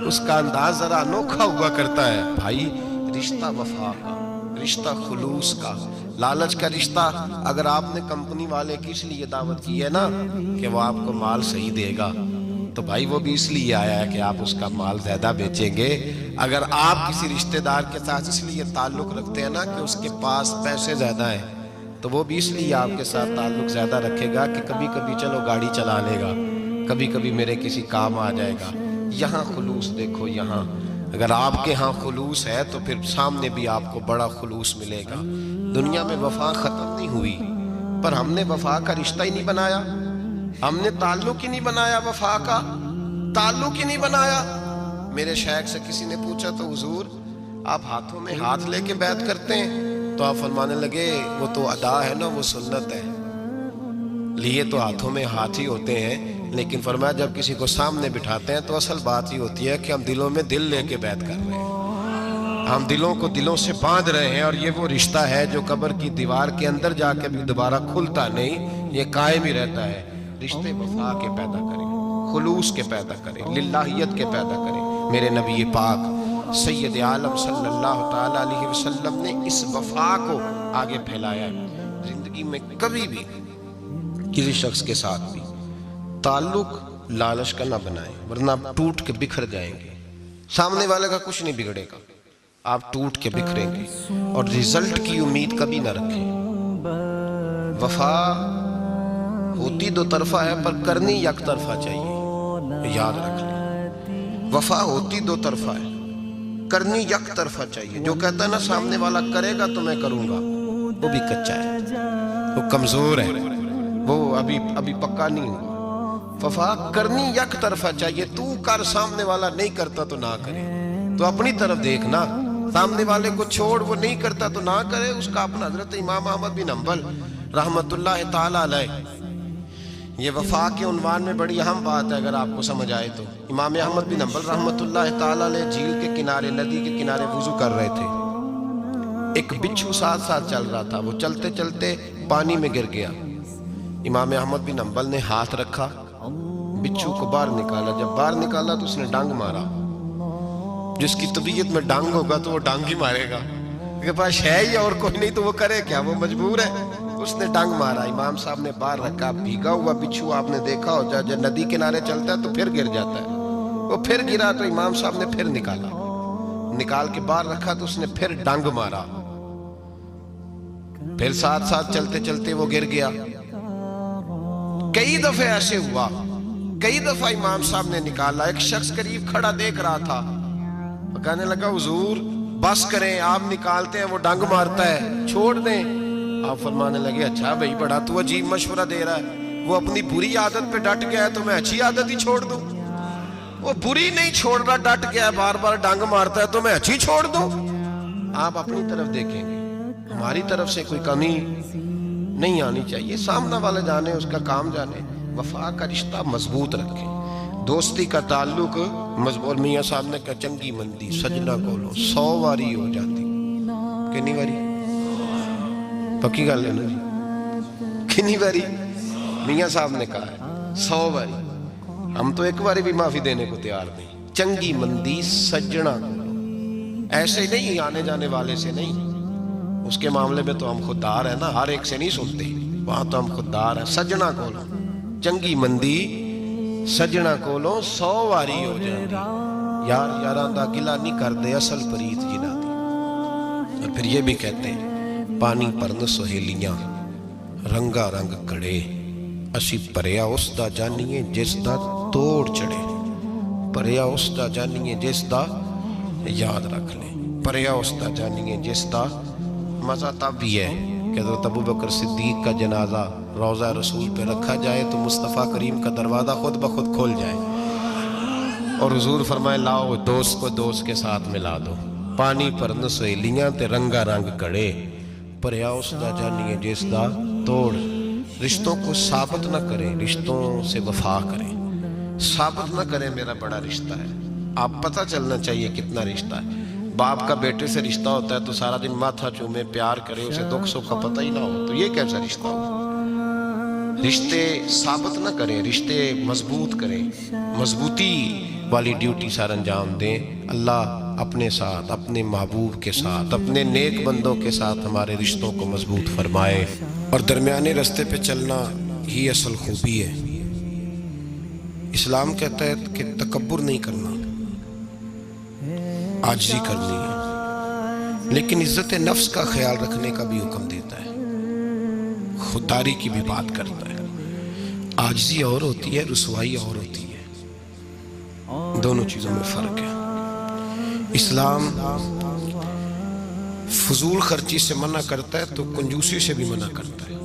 اس کا انداز ذرا انوکھا ہوا کرتا ہے۔ بھائی رشتہ وفا کا، رشتہ خلوص کا، لالچ کا رشتہ اگر آپ نے کمپنی والے کی اس لیے دعوت کی ہے نا کہ وہ آپ کو مال صحیح دے گا، تو بھائی وہ بھی اس لیے آیا ہے کہ آپ اس کا مال زیادہ بیچیں گے۔ اگر آپ کسی رشتہ دار کے ساتھ اس لیے تعلق رکھتے ہیں نا کہ اس کے پاس پیسے زیادہ ہیں، تو وہ بھی اس لیے آپ کے ساتھ تعلق زیادہ رکھے گا کہ کبھی کبھی چلو گاڑی چلا لے گا، کبھی کبھی میرے کسی کام آ جائے گا۔ یہاں خلوص دیکھو، یہاں اگر آپ کے ہاں خلوص ہے تو پھر سامنے بھی آپ کو بڑا خلوص ملے گا۔ دنیا میں وفا ختم نہیں ہوئی، پر ہم نے وفا کا رشتہ ہی نہیں بنایا، ہم نے تعلق ہی نہیں بنایا، وفا کا تعلق ہی نہیں بنایا۔ میرے شیخ سے کسی نے پوچھا تو حضور آپ ہاتھوں میں ہاتھ لے کے بیعت کرتے ہیں؟ تو آپ فرمانے لگے وہ تو ادا ہے نا، وہ سنت ہے، لیے تو ہاتھوں میں ہاتھ ہی ہوتے ہیں، لیکن فرمایا جب کسی کو سامنے بٹھاتے ہیں تو اصل بات ہی ہوتی ہے کہ ہم دلوں میں دل لے کے بیعت کر رہے ہیں، ہم دلوں کو دلوں سے باندھ رہے ہیں، اور یہ وہ رشتہ ہے جو قبر کی دیوار کے اندر جا کے بھی دوبارہ کھلتا نہیں، یہ قائم ہی رہتا ہے۔ رشتے وفا کے پیدا کریں، خلوص کے پیدا کریں، للہیت کے پیدا کریں۔ میرے نبی پاک سید عالم صلی اللہ تعالیٰ علیہ وسلم نے اس وفا کو آگے پھیلایا ہے۔ زندگی میں کبھی بھی کسی شخص کے ساتھ بھی تعلق لالچ کا نہ بنائیں، ورنہ آپ ٹوٹ کے بکھر جائیں گے، سامنے والے کا کچھ نہیں بگڑے گا، آپ ٹوٹ کے بکھریں گے، اور رزلٹ کی امید کبھی نہ رکھیں۔ وفا ہوتی 2 طرفہ ہے پر کرنی یک طرفہ چاہیے، یاد رکھ لیں، وفا ہوتی 2 طرفہ ہے، کرنی یک طرفہ چاہیے۔ جو کہتا ہے نا سامنے والا کرے گا تو میں کروں گا، وہ بھی کچا ہے، وہ کمزور ہے، وہ ابھی پکا نہیں ہوا۔ وفا کرنی یک طرفہ چاہیے، تو کر، سامنے والا نہیں کرتا تو نہ کرے، تو اپنی طرف دیکھنا، سامنے والے کو چھوڑ، وہ نہیں کرتا تو نہ کرے اس کا اپنا۔ حضرت امام احمد بن حنبل رحمت اللہ تعالی علیہ، یہ وفا کے عنوان میں بڑی اہم بات ہے اگر آپ کو سمجھ آئے تو۔ امام احمد بن حنبل رحمت اللہ تعالی علیہ جھیل کے کنارے، ندی کے کنارے وضو کر رہے تھے، ایک بچھو ساتھ ساتھ چل رہا تھا، وہ چلتے چلتے پانی میں گر گیا۔ امام احمد بن حنبل نے ہاتھ رکھا، بچھو کو باہر نکالا، جب باہر نکالا تو اس نے ڈانگ مارا۔ جس کی طبیعت میں ڈانگ ہوگا تو وہ ڈانگ ہی مارے گا، اس کے پاس ہے ہی اور کوئی نہیں تو وہ کرے کیا، وہ مجبور ہے۔ اس نے ڈانگ مارا، امام صاحب نے باہر رکھا، بھیگا ہوا بچھو آپ نے دیکھا ہو جب ندی کنارے چلتا ہے تو پھر گر جاتا ہے، وہ پھر گرا تو امام صاحب نے پھر نکالا، نکال کے باہر رکھا تو اس نے پھر ڈانگ مارا، پھر ساتھ ساتھ چلتے چلتے وہ گر گیا۔ کئی دفعے ایسے ہوا، کئی دفعہ امام صاحب نے نکالا۔ ایک شخص قریب کھڑا دیکھ رہا تھا، کہنے لگا حضور بس کریں، آپ نکالتے ہیں وہ ڈانگ مارتا ہے، چھوڑ دیں۔ آپ فرمانے لگے اچھا بھائی بڑا تو عجیب مشورہ دے رہا ہے، وہ اپنی بری عادت پہ ڈٹ گیا ہے تو میں اچھی عادت ہی چھوڑ دوں؟ وہ بری نہیں چھوڑ رہا، ڈٹ گیا ہے، بار بار ڈانگ مارتا ہے تو میں اچھی چھوڑ دوں؟ آپ اپنی طرف دیکھیں گے، ہماری طرف سے کوئی کمی نہیں آنی چاہیے، سامنے والے جانے، اس کا کام جانے، وفا کا رشتہ مضبوط رکھیں، دوستی کا تعلق مضبوط۔ میاں صاحب نے کہا چنگی مندی سجنا کولو 100 واری ہو جاتی، کنی واری؟ پکی گل ہے نا جی، کنی واری؟ میاں صاحب نے کہا ہے 100 واری، ہم تو ایک واری بھی معافی دینے کو تیار نہیں۔ چنگی مندی سجنا کولو، ایسے نہیں آنے جانے والے سے نہیں، اس کے معاملے میں تو ہم خوددار ہیں نا، ہر ایک سے نہیں سنتے، وہاں تو ہم خوددار ہیں۔ سجنا کولو چنگی مندی سجنا کولو 100 واری ہو جاندی، یار یاراں دا گلا نہیں کردے اصل پریت جنہ دی۔ اور پھر یہ بھی کہتے ہیں پانی پرن سہیلیاں رنگا رنگ کڑے، اسی پریا اس دا جانیے جس دا توڑ چڑھے، پریا اس دا جانیے جس دا، یاد رکھ لیں، پریا اس دا جانیے جس دا۔ مزہ تب بھی ہے کہ حضرت ابوبکر صدیق کا جنازہ روضہ رسول پہ رکھا جائے تو مصطفیٰ کریم کا دروازہ خود بخود کھول جائے اور حضور فرمائے لاؤ دوست کو دوست کے ساتھ ملا دو، پانی پرن سہیلیاں تے رنگا رنگ کڑے، پریا اس دا جانیے جس دا توڑ۔ رشتوں کو ثابت نہ کریں، رشتوں سے وفا کریں، ثابت نہ کریں میرا بڑا رشتہ ہے، آپ پتہ چلنا چاہیے کتنا رشتہ ہے۔ باپ کا بیٹے سے رشتہ ہوتا ہے تو سارا دن ماتھا چومے، پیار کرے، اسے دکھ سکھ کا پتہ ہی نہ ہو تو یہ کیسا رشتہ ہو؟ رشتے ثابت نہ کریں، رشتے مضبوط کریں، مضبوطی والی ڈیوٹی سار انجام دیں۔ اللہ اپنے ساتھ، اپنے محبوب کے ساتھ، اپنے نیک بندوں کے ساتھ ہمارے رشتوں کو مضبوط فرمائے، اور درمیانے رستے پہ چلنا ہی اصل خوبی ہے۔ اسلام کہتا ہے کہ تکبر نہیں کرنا، عاجزی کرنی ہے، لیکن عزت نفس کا خیال رکھنے کا بھی حکم دیتا ہے، خودداری کی بھی بات کرتا ہے۔ عاجزی اور ہوتی ہے، رسوائی اور ہوتی ہے، دونوں چیزوں میں فرق ہے۔ اسلام فضول خرچی سے منع کرتا ہے تو کنجوسی سے بھی منع کرتا ہے،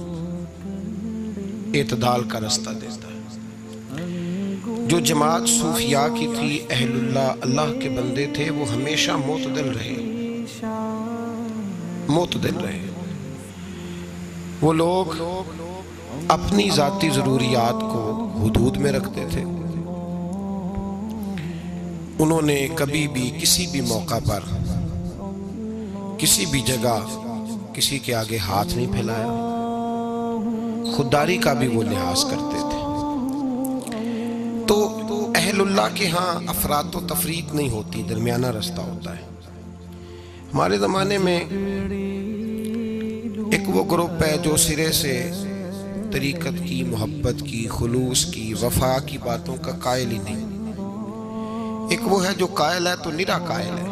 اعتدال کا رستہ دیتا ہے۔ جو جماعت صوفیاء کی تھی، اہل اللہ، اللہ کے بندے تھے، وہ ہمیشہ معتدل رہے، معتدل رہے۔ وہ لوگ اپنی ذاتی ضروریات کو حدود میں رکھتے تھے، انہوں نے کبھی بھی کسی بھی موقع پر کسی بھی جگہ کسی کے آگے ہاتھ نہیں پھیلایا، خودداری کا بھی وہ لحاظ کرتے تھے۔ تو اہل اللہ کے ہاں افراط و تفریط نہیں ہوتی، درمیانہ رستہ ہوتا ہے۔ ہمارے زمانے میں ایک وہ گروپ ہے جو سرے سے طریقت کی، محبت کی، خلوص کی، وفا کی باتوں کا قائل ہی نہیں۔ ایک وہ ہے جو قائل ہے تو نرا قائل ہے۔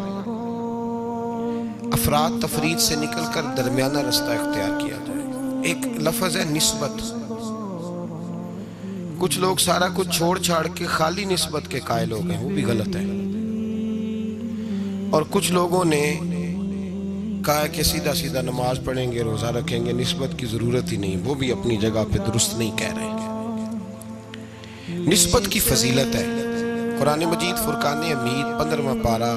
افراط تفریط سے نکل کر درمیانہ رستہ اختیار کیا جائے۔ ایک لفظ ہے نسبت۔ کچھ لوگ سارا کچھ چھوڑ چھاڑ کے خالی نسبت کے قائل ہو گئے، وہ بھی غلط ہے۔ اور کچھ لوگوں نے کہا کہ سیدھا سیدھا نماز پڑھیں گے، روزہ رکھیں گے، نسبت کی ضرورت ہی نہیں، وہ بھی اپنی جگہ پہ درست نہیں کہہ رہے۔ نسبت کی فضیلت ہے۔ قرآن مجید فرقان حمید 15واں پارہ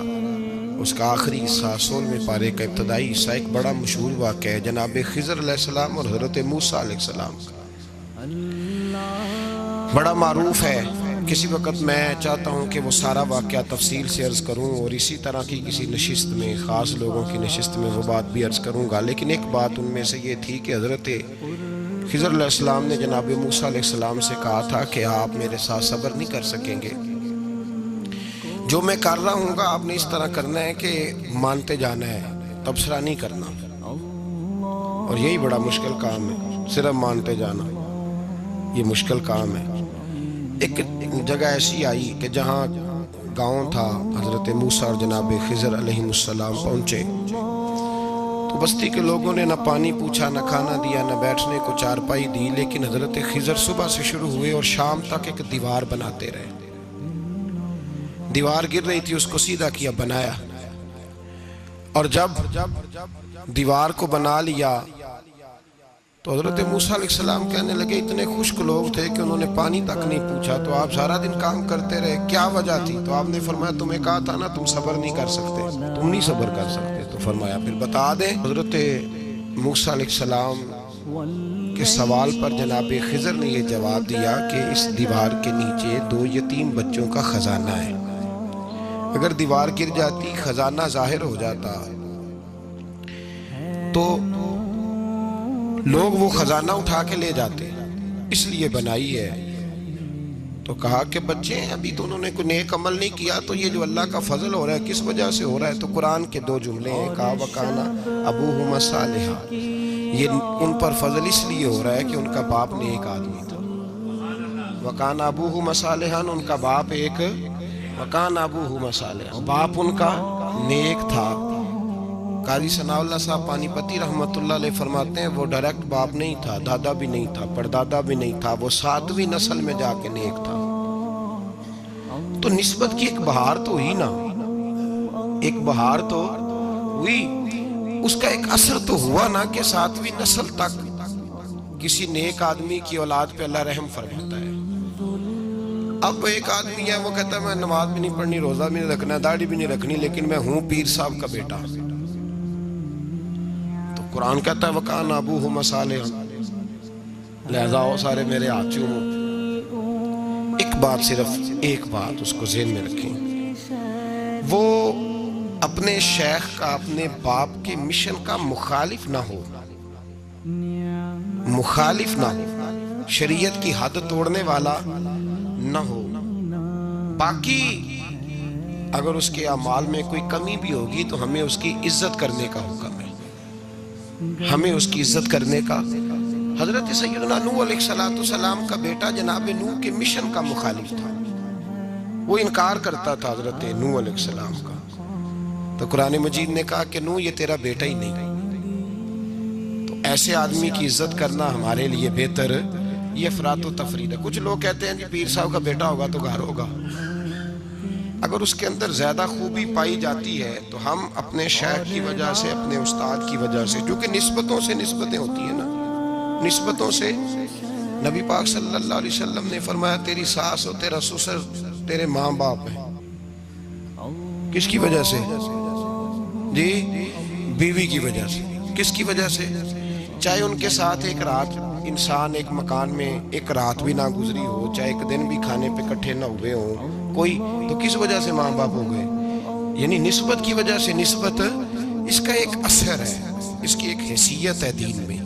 اس کا آخری حصہ 16ویں پارے کا ابتدائی حصہ ایک بڑا مشہور واقعہ ہے جناب خضر علیہ السلام اور حضرت موسیٰ علیہ السلام کا، بڑا معروف ہے۔ کسی وقت میں چاہتا ہوں کہ وہ سارا واقعہ تفصیل سے عرض کروں اور اسی طرح کی کسی نشست میں، خاص لوگوں کی نشست میں وہ بات بھی عرض کروں گا، لیکن ایک بات ان میں سے یہ تھی کہ حضرت خضر علیہ السلام نے جناب موسیٰ علیہ السلام سے کہا تھا کہ آپ میرے ساتھ صبر نہیں کر سکیں گے، جو میں کر رہا ہوں گا آپ نے اس طرح کرنا ہے کہ مانتے جانا ہے، تبصرہ نہیں کرنا، اور یہی بڑا مشکل کام ہے، صرف مانتے جانا یہ مشکل کام ہے۔ ایک جگہ ایسی آئی کہ جہاں گاؤں تھا، حضرت موسیٰ اور جناب خضر علیہ السلام پہنچے تو بستی کے لوگوں نے نہ پانی پوچھا، نہ کھانا دیا، نہ بیٹھنے کو چارپائی دی، لیکن حضرت خضر صبح سے شروع ہوئے اور شام تک ایک دیوار بناتے رہے۔ دیوار گر رہی تھی، اس کو سیدھا کیا، بنایا، اور جب دیوار کو بنا لیا تو حضرت موسیٰ علیہ السلام کہنے لگے اتنے خشک لوگ تھے کہ انہوں نے پانی تک نہیں پوچھا، تو آپ سارا دن کام کرتے رہے، کیا وجہ تھی؟ تو آپ نے فرمایا تمہیں کہا تھا نا تم صبر نہیں کر سکتے، تم نہیں صبر کر سکتے، تو فرمایا پھر بتا دیں۔ حضرت موسیٰ علیہ السلام کے سوال پر جناب خضر نے یہ جواب دیا کہ اس دیوار کے نیچے 2 یتیم بچوں کا خزانہ ہے، اگر دیوار گر جاتی، خزانہ ظاہر ہو جاتا تو لوگ وہ خزانہ اٹھا کے لے جاتے، اس لیے بنائی ہے۔ تو کہا کہ بچے ہیں، ابھی تو انہوں نے کوئی نیک عمل نہیں کیا، تو یہ جو اللہ کا فضل ہو رہا ہے کس وجہ سے ہو رہا ہے؟ تو قرآن کے 2 جملے ہیں، کہا وَكَانَ أَبُوهُمَا صَالِحًا، یہ ان پر فضل اس لیے ہو رہا ہے کہ ان کا باپ نیک آدمی تھا۔ وَكَانَ أَبُوهُمَا صَالِحًا، ان کا باپ ایک، وَكَانَ أَبُوهُمَا صَالِحًا، باپ ان کا نیک تھا۔ قاضی ثناء اللہ صاحب پانی پتی رحمت اللہ علیہ فرماتے ہیں وہ ڈائریکٹ باپ نہیں تھا، دادا بھی نہیں تھا، پردادا بھی نہیں تھا، وہ 7ویں نسل میں جا کے نیک تھا۔ تو نسبت کی ایک بہار تو ہوئی نا، ایک بہار تو ہوئی، اس کا ایک اثر تو ہوا نا کہ 7ویں نسل تک کسی نیک آدمی کی اولاد پہ اللہ رحم فرماتا ہے۔ اب ایک آدمی ہے وہ کہتا ہے میں نماز بھی نہیں پڑھنی، روزہ بھی نہیں رکھنا، داڑھی بھی نہیں رکھنی، لیکن میں ہوں پیر صاحب کا بیٹا۔ قرآن کہتا ہے وَكَانَ أَبُوهُمَا صَالِحًا، لہذا وہ سارے میرے ہاتھیوں میں ایک بات، صرف ایک بات اس کو ذہن میں رکھیں، وہ اپنے شیخ کا، اپنے باپ کے مشن کا مخالف نہ ہو، مخالف نہ ہو، شریعت کی حد توڑنے والا نہ ہو، باقی اگر اس کے اعمال میں کوئی کمی بھی ہوگی تو ہمیں اس کی عزت کرنے کا حکم ہے، ہمیں اس کی عزت کرنے کا۔ حضرت سیدنا نوح علیہ السلام کا بیٹا جناب نوح کے مشن کا مخالف تھا، وہ انکار کرتا تھا حضرت نوح علیہ السلام کا، تو قرآن مجید نے کہا کہ نوح یہ تیرا بیٹا ہی نہیں۔ تو ایسے آدمی کی عزت کرنا ہمارے لیے بہتر، یہ افراط و تفریط ہے۔ کچھ لوگ کہتے ہیں جی پیر صاحب کا بیٹا ہوگا تو گھر ہوگا، اگر اس کے اندر زیادہ خوبی پائی جاتی ہے تو ہم اپنے شیخ کی وجہ سے، اپنے استاد کی وجہ سے، جو کہ نسبتوں سے نسبتیں ہوتی ہیں نا، نسبتوں سے، نبی پاک صلی اللہ علیہ وسلم نے فرمایا تیری ساس اور تیرا سسر تیرے ماں باپ ہیں، کس کی وجہ سے؟ جی بیوی کی وجہ سے۔ کس کی وجہ سے؟ چاہے ان کے ساتھ ایک رات انسان ایک مکان میں ایک رات بھی نہ گزری ہو، چاہے ایک دن بھی کھانے پہ کٹھے نہ ہوئے ہوں کوئی، تو کس وجہ سے ماں باپ ہو گئے؟ یعنی نسبت کی وجہ سے۔ نسبت اس کا ایک اثر ہے، اس کی ایک حیثیت ہے دین میں،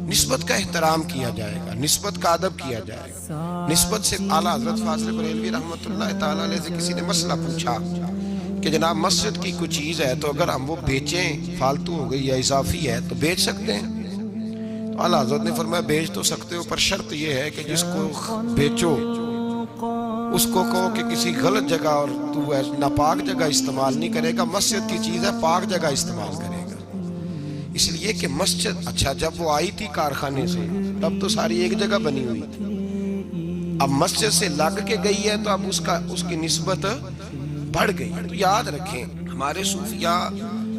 نسبت کا احترام کیا جائے گا، نسبت کا ادب کیا جائے گا۔ نسبت سے اعلیٰ حضرت فاضل بریلوی رحمۃ اللہ تعالیٰ علیہ سے کسی نے مسئلہ پوچھا کہ جناب مسجد کی کوئی چیز ہے تو اگر ہم وہ بیچیں، فالتو ہو گئی یا اضافی ہے تو بیچ سکتے ہیں؟ تو اعلیٰ حضرت نے فرمایا بیچ تو سکتے ہو، پر شرط یہ ہے کہ جس کو بیچو اس کو کہو کہ کسی غلط جگہ اور تو ناپاک جگہ استعمال نہیں کرے گا، مسجد کی چیز ہے پاک جگہ استعمال کرے گا۔ اس لیے کہ مسجد، اچھا جب وہ آئی تھی کارخانے سے تب تو ساری ایک جگہ بنی ہوئی تھی، اب مسجد سے لگ کے گئی ہے تو اب اس کی نسبت بڑھ گئی۔ تو یاد رکھیں ہمارے صوفیاء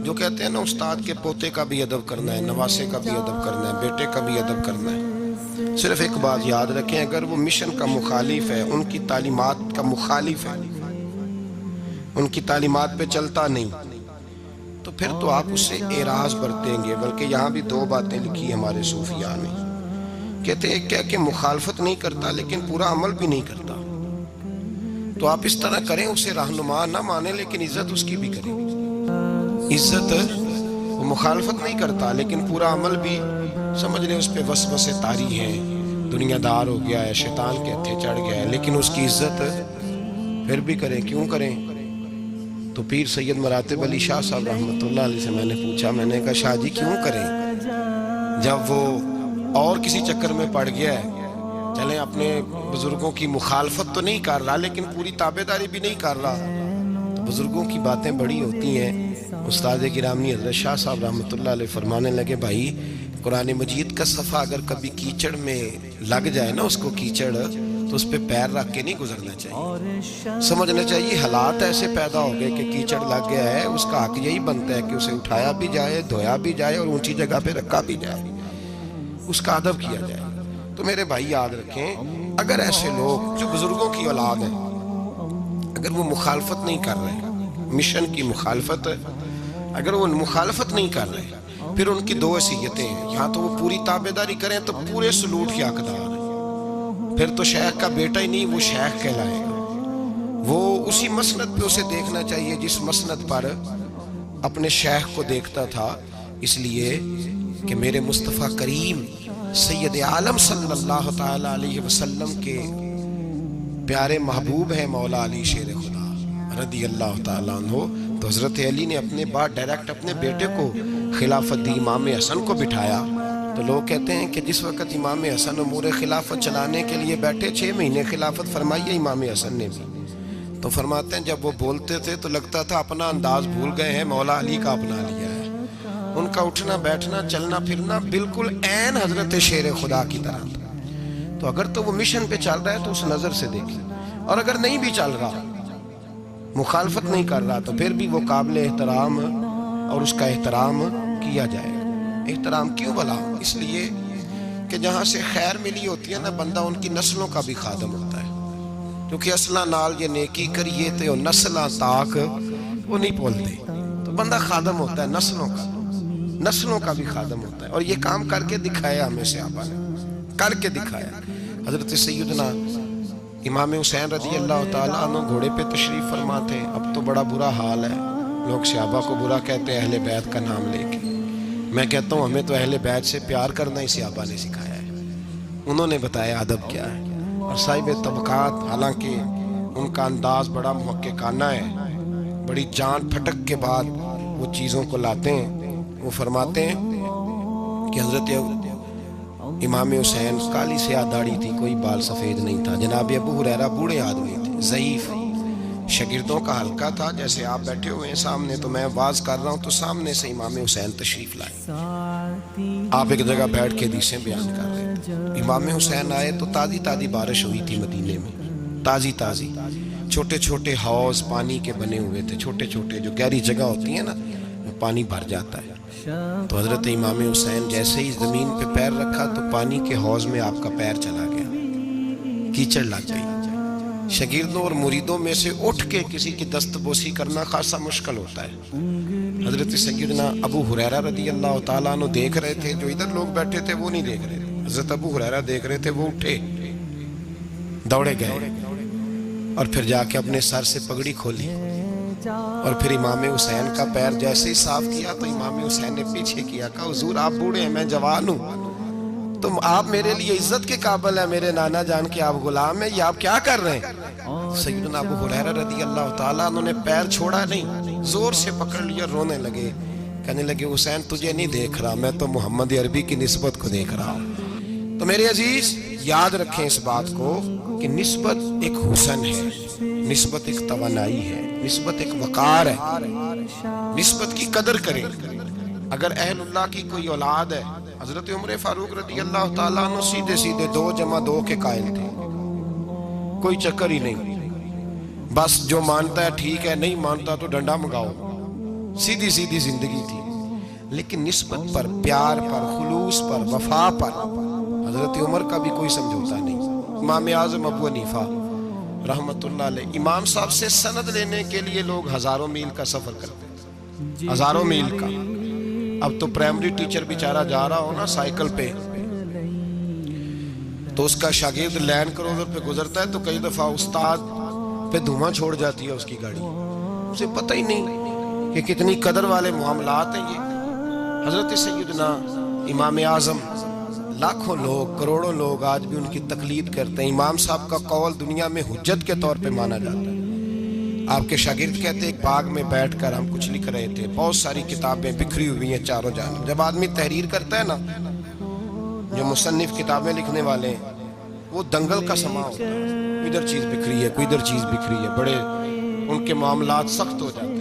جو کہتے ہیں نا استاد کے پوتے کا بھی ادب کرنا ہے، نواسے کا بھی ادب کرنا ہے، بیٹے کا بھی ادب کرنا ہے، صرف ایک بات یاد رکھیں، اگر وہ مشن کا مخالف ہے، ان کی تعلیمات کا مخالف ہے، ان کی تعلیمات پہ چلتا نہیں، تو پھر تو آپ اس سے اعراض برتیں گے. بلکہ یہاں بھی دو باتیں لکھی ہمارے صوفیاء نے. کہتے ہیں کیا کہ مخالفت نہیں کرتا لیکن پورا عمل بھی نہیں کرتا. تو آپ اس طرح کریں, اسے رہنما نہ مانیں لیکن عزت اس کی بھی کریں. عزت, وہ مخالفت نہیں کرتا لیکن پورا عمل بھی سمجھ لیں اس پہ وسوسے طاری ہیں, دنیا دار ہو گیا ہے, شیطان کے ہتھے چڑھ گیا ہے, لیکن اس کی عزت پھر بھی کریں. کیوں کریں؟ تو پیر سید مراتب علی شاہ صاحب رحمۃ اللہ علیہ سے میں نے پوچھا, میں نے کہا شاہ جی کیوں کریں جب وہ اور کسی چکر میں پڑ گیا ہے؟ چلیں اپنے بزرگوں کی مخالفت تو نہیں کر رہا لیکن پوری تابعداری بھی نہیں کر رہا. تو بزرگوں کی باتیں بڑی ہوتی ہیں. استاد گرامی حضرت شاہ صاحب رحمۃ اللہ علیہ فرمانے لگے, بھائی قرآن مجید کا صفحہ اگر کبھی کیچڑ میں لگ جائے نا, اس کو کیچڑ, تو اس پہ پیر رکھ کے نہیں گزرنا چاہیے. سمجھنا چاہیے حالات ایسے پیدا ہو گئے کہ کیچڑ لگ گیا ہے, اس کا حق یہی بنتا ہے کہ اسے اٹھایا بھی جائے, دھویا بھی جائے اور اونچی جگہ پہ رکھا بھی جائے, اس کا ادب کیا جائے. تو میرے بھائی یاد رکھیں, اگر ایسے لوگ جو بزرگوں کی اولاد ہیں اگر وہ مخالفت نہیں کر رہے, مشن کی مخالفت, اگر وہ مخالفت نہیں کر رہے, پھر ان کی دو حیثیتیں ہیں. یہاں تو وہ پوری تابعداری کریں تو پورے سلوٹ کے حقدار ہیں, پھر تو شیخ کا بیٹا ہی نہیں, وہ شیخ کہلائے گا. وہ اسی مسند پہ اسے دیکھنا چاہیے جس مسند پر اپنے شیخ کو دیکھتا تھا. اس لیے کہ میرے مصطفیٰ کریم سید عالم صلی اللہ تعالی علیہ وسلم کے پیارے محبوب ہیں مولا علی شیر خدا رضی اللہ تعالیٰ عنہ. تو حضرت علی نے اپنے بعد ڈائریکٹ اپنے بیٹے کو خلافت دی, امام حسن کو بٹھایا. تو لوگ کہتے ہیں کہ جس وقت امام حسن امور خلافت چلانے کے لیے بیٹھے, 6 مہینے خلافت فرمائی ہے امام حسن نے بھی. تو فرماتے ہیں جب وہ بولتے تھے تو لگتا تھا اپنا انداز بھول گئے ہیں, مولا علی کا اپنا لیا ہے. ان کا اٹھنا بیٹھنا چلنا پھرنا بالکل عین حضرت شیر خدا کی طرح تھا. تو اگر تو وہ مشن پہ چل رہا ہے تو اس نظر سے دیکھیں, اور اگر نہیں بھی چل رہا, مخالفت نہیں کر رہا, تو پھر بھی وہ قابل احترام اور اس کا احترام کیا جائے. احترام کیوں بلا؟ اس لیے کہ جہاں سے خیر ملی ہوتی ہے نا, بندہ ان کی نسلوں کا بھی خادم ہوتا ہے. کیونکہ اصلاں نال یہ نیکی کریے تے اور نسلاں تاک وہ نہیں بولتے, تو بندہ خادم ہوتا ہے نسلوں کا, نسلوں کا بھی خادم ہوتا ہے. اور یہ کام کر کے دکھایا ہمیں صحابہ نے, کر کے دکھایا. حضرت سیدنا امام حسین رضی اللہ تعالیٰ عنہ گھوڑے پہ تشریف فرما تھے. اب تو بڑا برا حال ہے, لوگ صحابہ کو برا کہتے ہیں اہل بیت کا نام لے کے. میں کہتا ہوں ہمیں تو اہل بیت سے پیار کرنا ہی صحابہ نے سکھایا ہے. انہوں نے بتایا ادب کیا ہے. اور صاحب طبقات, حالانکہ ان کا انداز بڑا محققانہ ہے, بڑی جان پھٹک کے بعد وہ چیزوں کو لاتے ہیں. وہ فرماتے ہیں کہ حضرت امام حسین کالی سیاہ داڑھی تھی, کوئی بال سفید نہیں تھا. جناب ابو ہریرہ بوڑھے آدمی تھے, ضعیف, شاگردوں کا حلقہ تھا. جیسے آپ بیٹھے ہوئے ہیں سامنے, تو میں واز کر رہا ہوں تو سامنے سے امام حسین تشریف لائے, آپ ایک جگہ بیٹھ کے حدیثیں بیان کر رہے تھے. امام حسین آئے تو تازی تازی بارش ہوئی تھی مدینے میں, تازی تازی. چھوٹے چھوٹے حوض پانی کے بنے ہوئے تھے, چھوٹے چھوٹے, جو گہری جگہ ہوتی ہے نا, وہ پانی بھر جاتا ہے. تو حضرت امام حسین جیسے ہی زمین پہ پیر رکھا تو پانی کے حوض میں آپ کا پیر چلا گیا, کیچڑ لگ گئی. شاگردوں اور مریدوں میں سے اٹھ کے کسی کی دستبوسی کرنا خاصا مشکل ہوتا ہے. حضرت سیدنا ابو ہریرہ رضی اللہ تعالیٰ عنہ دیکھ رہے تھے, جو ادھر لوگ بیٹھے تھے وہ نہیں دیکھ رہے تھے. حضرت ابو ہریرہ دیکھ رہے تھے, وہ اٹھے, دوڑے گئے, اور پھر جا کے اپنے سر سے پگڑی کھولی, اور پھر امام حسین کا پیر جیسے ہی صاف کیا تو امام حسین نے پیچھے کیا, کہا حضور آپ بوڑھے ہیں, میں جوان ہوں, تم آپ میرے لیے عزت کے قابل ہیں, میرے نانا جان کے آپ غلام ہیں, یہ آپ کیا کر رہے ہیں؟ سیدنا ابو ہریرہ رضی اللہ تعالیٰ انہوں نے پیر چھوڑا نہیں, زور سے پکڑ لیا, رونے لگے, کہنے لگے حسین تجھے نہیں دیکھ رہا, میں تو محمد عربی کی نسبت کو دیکھ رہا ہوں. تو میرے عزیز یاد رکھیں اس بات کو کہ نسبت ایک حسن ہے, نسبت ایک توانائی ہے, نسبت ایک وقار ہے. نسبت کی قدر کریں. اگر اہل اللہ کی کوئی اولاد ہے, حضرت عمر فاروق رضی اللہ تعالیٰ عنہ سیدھے سیدھے 2 + 2 کے قائل تھے, کوئی چکر ہی نہیں, بس جو مانتا ہے ٹھیک ہے, نہیں مانتا تو ڈنڈا منگاؤ, سیدھی سیدھی زندگی تھی. لیکن نسبت پر, پیار پر, خلوص پر, وفا پر حضرت عمر کا بھی کوئی سمجھوتا نہیں. امام اعظم ابو حنیفہ رحمت اللہ علیہ, امام صاحب سے سند لینے کے لیے لوگ ہزاروں میل کا سفر کرتے, ہزاروں میل کا. اب تو پرائمری ٹیچر بیچارہ جا رہا ہو نا سائیکل پہ تو اس کا شاگرد لینڈ کروزر پہ گزرتا ہے تو کئی دفعہ استاد پہ دھواں چھوڑ جاتی ہے اس کی گاڑی. اسے پتہ ہی نہیں کہ کتنی قدر والے معاملات ہیں یہ. حضرت سیدنا امام اعظم لاکھوں لوگ کروڑوں لوگ آج بھی ان کی تقلید کرتے ہیں. امام صاحب کا قول دنیا میں حجت کے طور پہ مانا جاتا ہے. آپ کے شاگرد کہتے ایک باغ میں بیٹھ کر ہم کچھ لکھ رہے تھے, بہت ساری کتابیں بکھری ہوئی ہیں چاروں جانب. جب آدمی تحریر کرتا ہے نا, جو مصنف کتابیں لکھنے والے ہیں, وہ دنگل کا سما ہوتا ہے. کوئی ادھر چیز بکھری ہے, کوئی ادھر چیز بکھری ہے, بڑے ان کے معاملات سخت ہو جاتے ہیں.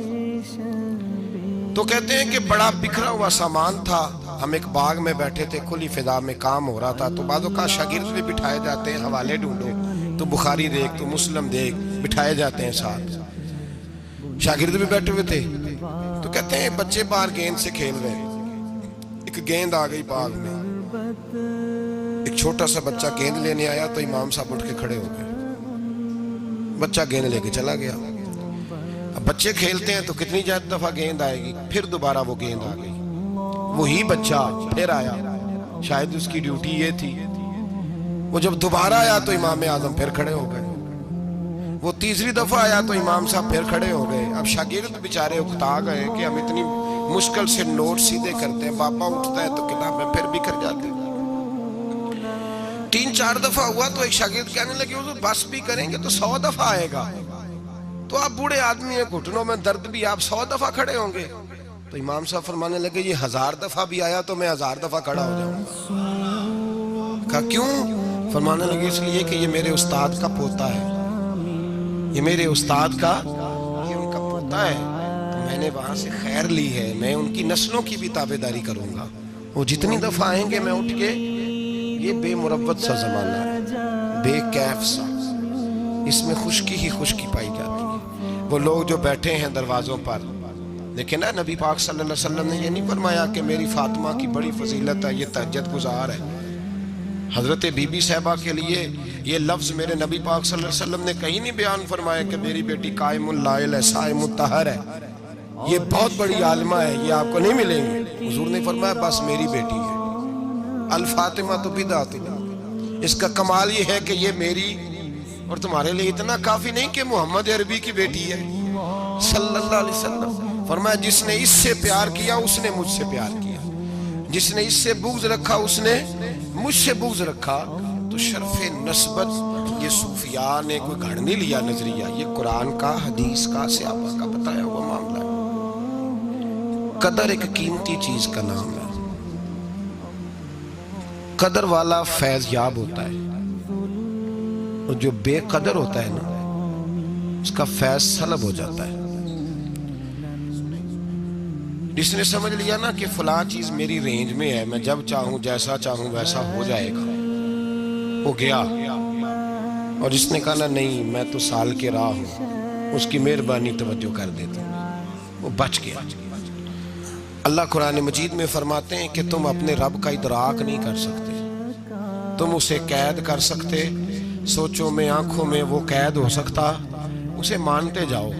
تو کہتے ہیں کہ بڑا بکھرا ہوا سامان تھا, ہم ایک باغ میں بیٹھے تھے, کھلی فضا میں کام ہو رہا تھا. تو بعضوں کا شاگرد بھی بٹھائے جاتے ہیں, حوالے ڈھونڈو تو بخاری دیکھ تو مسلم دیکھ, بٹھائے جاتے ہیں ساتھ. شاگرد بھی بیٹھے ہوئے تھے. تو کہتے ہیں بچے باہر گیند سے کھیل رہے, ایک گیند آ گئی باغ میں. ایک چھوٹا سا بچہ گیند لینے آیا تو امام صاحب اٹھ کے کھڑے ہو گئے. بچہ گیند لے کے چلا گیا. اب بچے کھیلتے ہیں تو کتنی دفعہ گیند آئے گی, پھر دوبارہ وہ گیند آ گئی. وہی بچہ پھر آیا, شاید اس کی ڈیوٹی یہ تھی. وہ جب دوبارہ آیا تو امام اعظم پھر کھڑے ہو گئے. وہ تیسری دفعہ آیا تو امام صاحب پھر کھڑے ہو گئے. اب شاگرد بیچارے اکتا گئے کہ ہم اتنی مشکل سے نوٹ سیدھے کرتے ہیں, پاپا اٹھتا ہے تو کتابیں پھر بکھر جاتے ہیں. 3-4 دفعہ ہوا تو ایک شاگرد کہنے لگے حضور بس بھی کریں گے تو 100 دفعہ آئے گا. تو آپ بوڑھے آدمی ہیں, گھٹنوں میں درد بھی, آپ 100 دفعہ کھڑے ہوں گے. تو امام صاحب فرمانے لگے یہ 1000 دفعہ بھی آیا تو میں 1000 دفعہ کھڑا ہو جاؤں گا. کہا کیوں؟ فرمانے لگے اس لیے کہ یہ میرے استاد کا پوتا ہے, یہ میرے استاد کا, یہ ان کا پوتا ہے, تو میں نے وہاں سے خیر لی ہے, میں ان کی نسلوں کی بھی تابعداری کروں گا. وہ جتنی دفعہ آئیں گے میں اٹھ کے, یہ بے مروت سا زمانہ ہے, بے کیف سا, اس میں خشکی ہی خشکی پائی جاتی ہے. وہ لوگ جو بیٹھے ہیں دروازوں پر, لیکن نبی پاک صلی اللہ علیہ وسلم نے یہ نہیں فرمایا کہ میری فاطمہ کی بڑی فضیلت ہے, یہ تہجد گزار ہے. حضرت بی بی صاحبہ کے لیے یہ لفظ میرے نبی پاک صلی اللہ علیہ وسلم نے کہیں نہیں بیان فرمایا کہ میری بیٹی قائم اللائل ہے, صائم الطہر ہے, یہ بہت بڑی عالمہ ہے, یہ آپ کو نہیں ملیں گے. حضور نے فرمایا بس میری بیٹی ہے. الفاطمہ تو بدعت, اس کا کمال یہ ہے کہ یہ میری اور تمہارے لیے اتنا کافی نہیں کہ محمد عربی کی بیٹی ہے صلی اللہ علیہ وسلم. فرمایا جس نے اس سے پیار کیا اس نے مجھ سے پیار کیا, جس نے اس سے بغض رکھا اس نے مجھ سے بغض رکھا. تو شرف نسبت یہ صوفیاء نے کوئی گھڑ نہیں لیا نظریہ, یہ قرآن کا, حدیث کا, صحابہ کا بتایا ہوا معاملہ ہے. قدر ایک قیمتی چیز کا نام ہے. قدر والا فیض یاب ہوتا ہے, اور جو بے قدر ہوتا ہے نا اس کا فیض سلب ہو جاتا ہے. جس نے سمجھ لیا نا کہ فلاں چیز میری رینج میں ہے, میں جب چاہوں جیسا چاہوں ویسا ہو جائے گا, وہ گیا. اور جس نے کہا نا نہیں میں تو سال کے راہ ہوں, اس کی مہربانی توجہ کر دیتا ہوں, وہ بچ گیا. اللہ قرآن مجید میں فرماتے ہیں کہ تم اپنے رب کا ادراک نہیں کر سکتے, تم اسے قید کر سکتے, سوچوں میں آنکھوں میں وہ قید ہو سکتا. اسے مانتے جاؤ,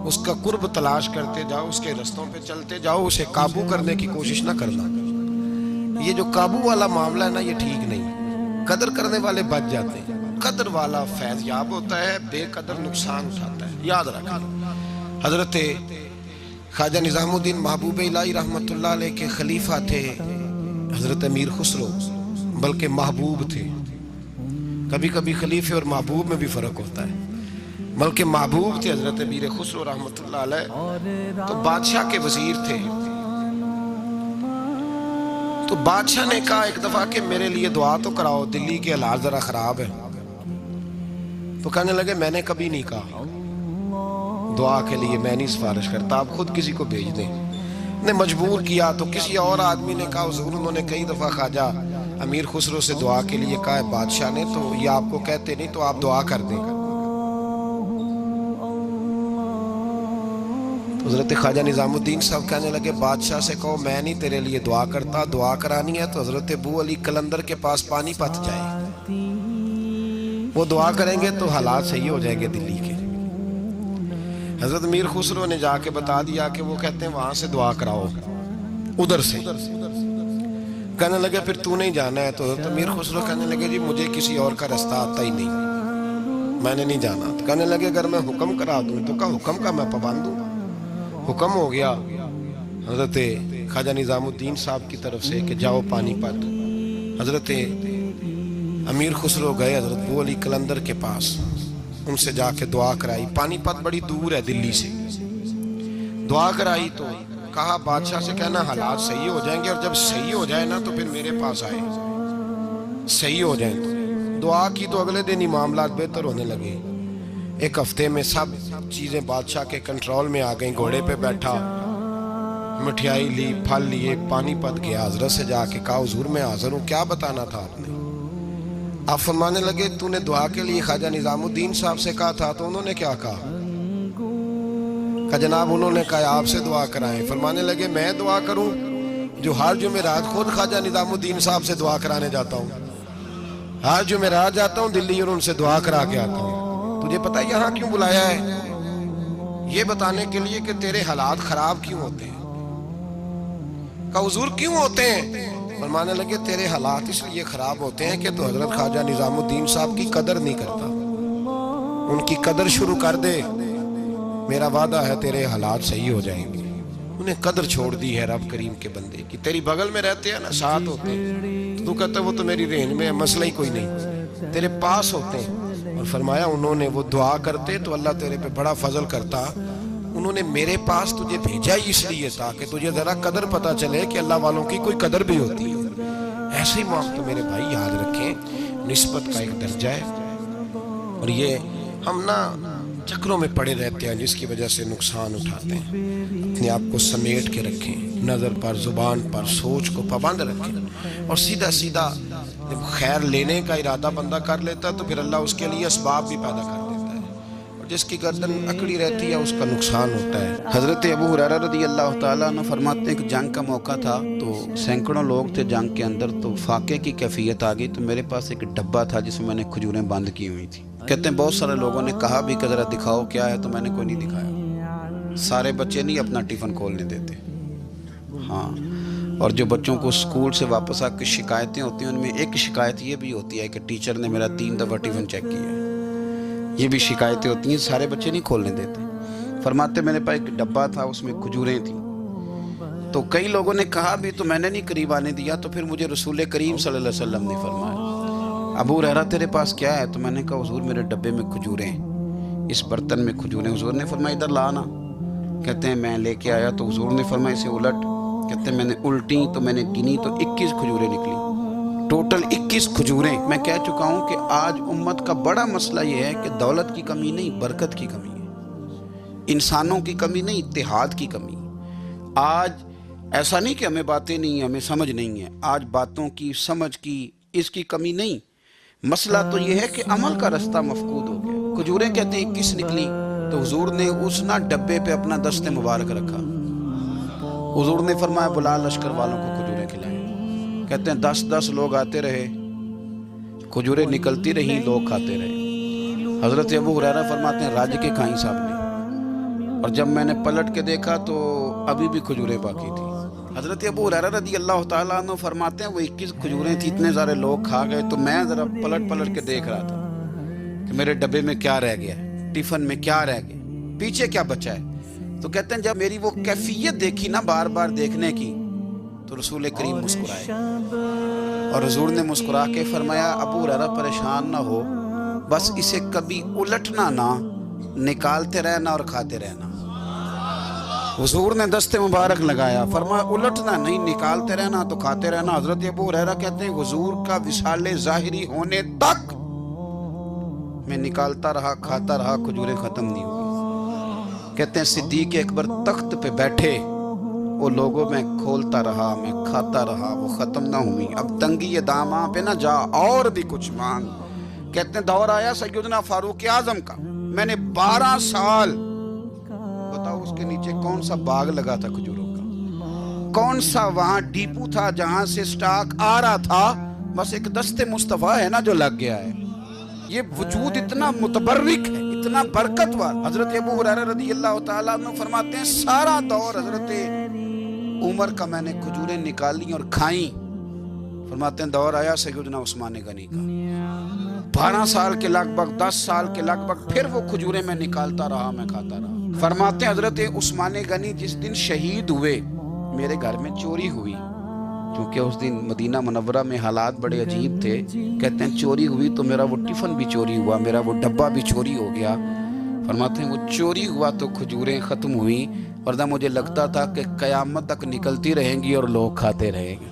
اس کا قرب تلاش کرتے جاؤ, اس کے رستوں پہ چلتے جاؤ, اسے قابو کرنے کی کوشش نہ کرنا. یہ جو قابو والا معاملہ ہے نا یہ ٹھیک نہیں. قدر کرنے والے بچ جاتے ہیں, قدر والا فیض یاب ہوتا ہے, بے قدر نقصان اٹھاتا ہے. یاد رکھنا. حضرت خواجہ نظام الدین محبوب الہی رحمۃ اللہ علیہ کے خلیفہ تھے حضرت امیر خسرو, بلکہ محبوب تھے. کبھی کبھی خلیفے اور محبوب میں بھی فرق ہوتا ہے, بلکہ محبوب تھے حضرت امیر خسرو رحمۃ اللہ علیہ. تو بادشاہ کے وزیر تھے. تو بادشاہ نے کہا ایک دفعہ کہ میرے لیے دعا تو کراؤ, دلی کے حالات ذرا خراب ہے. تو کہنے لگے میں نے کبھی نہیں کہا دعا کے لیے, میں نہیں سفارش کرتا, آپ خود کسی کو بھیج دیں. نے مجبور کیا تو کسی اور آدمی نے کہا حضور انہوں نے کئی دفعہ خواجہ امیر خسرو سے دعا کے لیے کہا ہے بادشاہ نے, تو یہ آپ کو کہتے نہیں, تو آپ دعا کر دیں. حضرت خواجہ نظام الدین صاحب کہنے لگے بادشاہ سے کہو میں نہیں تیرے لیے دعا کرتا, دعا کرانی ہے تو حضرت ابو علی قلندر کے پاس پانی پت جائے, وہ دعا کریں گے تو حالات صحیح ہو جائیں گے دلی کے. حضرت میر خسرو نے جا کے بتا دیا کہ وہ کہتے ہیں وہاں سے دعا کراؤ، ادھر سے۔ کہنے لگے پھر تو نہیں جانا ہے؟ تو حضرت میر خسرو کہنے لگے جی مجھے کسی اور کا رستہ آتا ہی نہیں، میں نے نہیں جانا۔ تو کہنے لگے اگر میں حکم کرا دوں تو کہا حکم کا میں پابند ہوں۔ حکم ہو گیا حضرت خواجہ نظام الدین صاحب کی طرف سے کہ جاؤ پانی پت۔ حضرت امیر خسرو گئے حضرت بو علی قلندر کے پاس، ان سے جا کے دعا کرائی۔ پانی پت بڑی دور ہے دلی سے، دعا کرائی تو کہا بادشاہ سے کہنا حالات صحیح ہو جائیں گے، اور جب صحیح ہو جائے نا تو پھر میرے پاس آئے، صحیح ہو جائیں تو۔ دعا کی تو اگلے دن ہی معاملات بہتر ہونے لگے۔ ایک ہفتے میں سب چیزیں بادشاہ کے کنٹرول میں آ گئیں۔ گھوڑے پہ بیٹھا، مٹھائی لی، پھل لیے، پانی پت گیا، حضرت سے جا کے کہا حضور میں حاضر ہوں، کیا بتانا تھا آپ نے؟ آپ فرمانے لگے تو نے دعا کے لیے خواجہ نظام الدین صاحب سے کہا تھا، تو انہوں نے کیا کہا؟ کہ جناب انہوں نے کہا آپ سے دعا کرائیں۔ فرمانے لگے میں دعا کروں جو ہر جمعرات خود خواجہ نظام الدین صاحب سے دعا کرانے جاتا ہوں، ہر جمعرات جاتا ہوں دلی اور ان سے دعا کرا کے آتا ہوں۔ تجھے پتہ یہاں کیوں بلایا ہے؟ یہ بتانے کے لیے کہ تیرے حالات خراب کیوں ہوتے ہیں۔ کہا حضور کیوں ہوتے ہیں؟ فرمانے لگے تیرے حالات اس لیے خراب ہوتے ہیں کہ تو حضرت خواجہ نظام الدین صاحب کی قدر نہیں کرتا، ان کی قدر شروع کر دے، میرا وعدہ ہے تیرے حالات صحیح ہو جائیں گے۔ انہیں قدر چھوڑ دی ہے رب کریم کے بندے کی۔ تیری بغل میں رہتے ہیں نا، ساتھ ہوتے ہیں، تو کہتا ہے وہ تو میری رہن میں ہے، مسئلہ ہی کوئی نہیں، تیرے پاس ہوتے ہیں۔ اور فرمایا انہوں نے وہ دعا کرتے تو اللہ تیرے پہ بڑا فضل کرتا، انہوں نے میرے پاس تجھے بھیجا ہی اس لیے تاکہ تجھے ذرا قدر پتہ چلے کہ اللہ والوں کی کوئی قدر بھی ہوتی ہے۔ ایسے ہی معاملہ تو میرے بھائی یاد رکھیں، نسبت کا ایک درجہ ہے، اور یہ ہم نا چکروں میں پڑے رہتے ہیں جس کی وجہ سے نقصان اٹھاتے ہیں۔ اپنے آپ کو سمیٹ کے رکھیں، نظر پر، زبان پر، سوچ کو پابند رکھیں، اور سیدھا سیدھا جب خیر لینے کا ارادہ بندہ کر لیتا تو پھر اللہ اس کے لیے اسباب بھی پیدا کر دیتا ہے، اور جس کی گردن اکڑی رہتی ہے اس کا نقصان ہوتا ہے۔ حضرت ابو ہریرہ رضی اللہ تعالیٰ عنہ فرماتے ہیں کہ جنگ کا موقع تھا تو سینکڑوں لوگ تھے جنگ کے اندر، تو فاقے کی کیفیت آ گئی، تو میرے پاس ایک ڈبہ تھا جس میں میں نے کھجوریں بند کی ہوئی تھی۔ کہتے ہیں بہت سارے لوگوں نے کہا بھی کہ ذرا دکھاؤ کیا ہے، تو میں نے کوئی نہیں دکھایا۔ سارے بچے نہیں اپنا ٹیفن کھولنے دیتے، ہاں، اور جو بچوں کو اسکول سے واپس آ کے شکایتیں ہوتی ہیں ان میں ایک شکایت یہ بھی ہوتی ہے کہ ٹیچر نے میرا 3 دفعہ ٹیفن چیک کیا ہے، یہ بھی شکایتیں ہوتی ہیں، سارے بچے نہیں کھولنے دیتے۔ فرماتے میرے پاس ایک ڈبہ تھا، اس میں کھجوریں تھیں، تو کئی لوگوں نے کہا بھی تو میں نے نہیں قریب آنے دیا، تو پھر مجھے رسول کریم صلی اللہ علیہ وسلم نے فرمایا ابو ہریرہ تیرے پاس کیا ہے؟ تو میں نے کہا حضور میرے ڈبے میں کھجوریں، اس برتن میں کھجوریں۔ حضور نے فرمایا ادھر لانا۔ کہتے ہیں میں لے کے آیا تو حضور نے فرمایا اسے الٹ۔ کہتے ہیں میں نے الٹی تو میں نے گنی تو 21 کھجوریں نکلی، ٹوٹل 21 کھجوریں۔ میں کہہ چکا ہوں کہ آج امت کا بڑا مسئلہ یہ ہے کہ دولت کی کمی نہیں، برکت کی کمی ہے، انسانوں کی کمی نہیں، اتحاد کی کمی۔ آج ایسا نہیں کہ ہمیں باتیں نہیں ہیں، ہمیں سمجھ نہیں ہے، آج باتوں کی، سمجھ کی، اس کی کمی نہیں، مسئلہ تو یہ ہے کہ عمل کا رستہ مفقود ہو گیا۔ کھجوریں کہتے ہیں 21 نکلی، تو حضور نے اس نہ ڈبے پہ اپنا دست مبارک رکھا، حضور نے فرمایا بلا لشکر والوں کو کھجوریں کھلائیں۔ کہتے ہیں 10 لوگ آتے رہے، کھجوریں نکلتی رہیں، لوگ کھاتے رہے۔ حضرت ابو ہریرہ فرماتے ہیں راج کے کھائیں صاحب نے، اور جب میں نے پلٹ کے دیکھا تو ابھی بھی کھجوریں باقی تھی۔ حضرت ابو ہریرہ رضی اللہ تعالیٰ عنہ فرماتے ہیں وہ 21 کھجوریں تھی، اتنے سارے لوگ کھا گئے، تو میں ذرا پلٹ کے دیکھ رہا تھا کہ میرے ڈبے میں کیا رہ گیا، ٹیفن میں کیا رہ گیا، پیچھے کیا بچا ہے۔ تو کہتے ہیں جب میری وہ کیفیت دیکھی نا بار بار دیکھنے کی، تو رسول کریم مسکرائے، اور حضور نے مسکرا کے فرمایا ابو ہریرہ پریشان نہ ہو، بس اسے کبھی الٹنا نہ، نکالتے رہنا اور کھاتے رہنا۔ حضور نے دست مبارک لگایا، فرمایا الٹنا نہیں، نکالتے رہنا تو کھاتے رہنا۔ حضرت ابو ہریرہ کہتے ہیں حضور کا وصال ظاہری ہونے تک میں نکالتا رہا، کھاتا رہا، کھجوریں ختم نہیں ہوئی۔ کہتے ہیں صدیق اکبر تخت پہ بیٹھے، وہ لوگوں میں کھولتا رہا، میں کھاتا رہا، وہ ختم نہ ہوئی۔ اب تنگی داماں پہ نہ جا، اور بھی کچھ مانگ۔ کہتے ہیں دور آیا سیدنا فاروق اعظم کا، میں نے 12 سال، بتاؤ اس کے نیچے کون سا باغ لگا تھا کھجوروں کا، کون سا وہاں ڈیپو تھا جہاں سے سٹاک آ رہا تھا، بس ایک دست مصطفیٰ ہے نا جو لگ گیا ہے۔ یہ وجود اتنا متبرک ہے، اتنا برکت والا. حضرت ابو ہریرہ رضی اللہ تعالیٰ عنہ فرماتے ہیں سارا دور حضرت عمر کا میں نے کھجوریں نکالی اور کھائیں. فرماتے ہیں دور آیا سیدنا عثمان غنی کا. 12 سال کے لگ بھگ 10 سال کے لگ بھگ پھر وہ کھجوریں میں نکالتا رہا, میں کھاتا رہا. فرماتے ہیں حضرت عثمان غنی جس دن شہید ہوئے میرے گھر میں چوری ہوئی, کیونکہ اس دن مدینہ منورہ میں حالات بڑے عجیب تھے. کہتے ہیں چوری ہوئی تو میرا وہ ٹفن بھی چوری ہوا, میرا وہ ڈبہ بھی چوری ہو گیا. فرماتے ہیں وہ چوری ہوا تو کھجوریں ختم ہوئیں, ورنہ مجھے لگتا تھا کہ قیامت تک نکلتی رہیں گی اور لوگ کھاتے رہیں گے.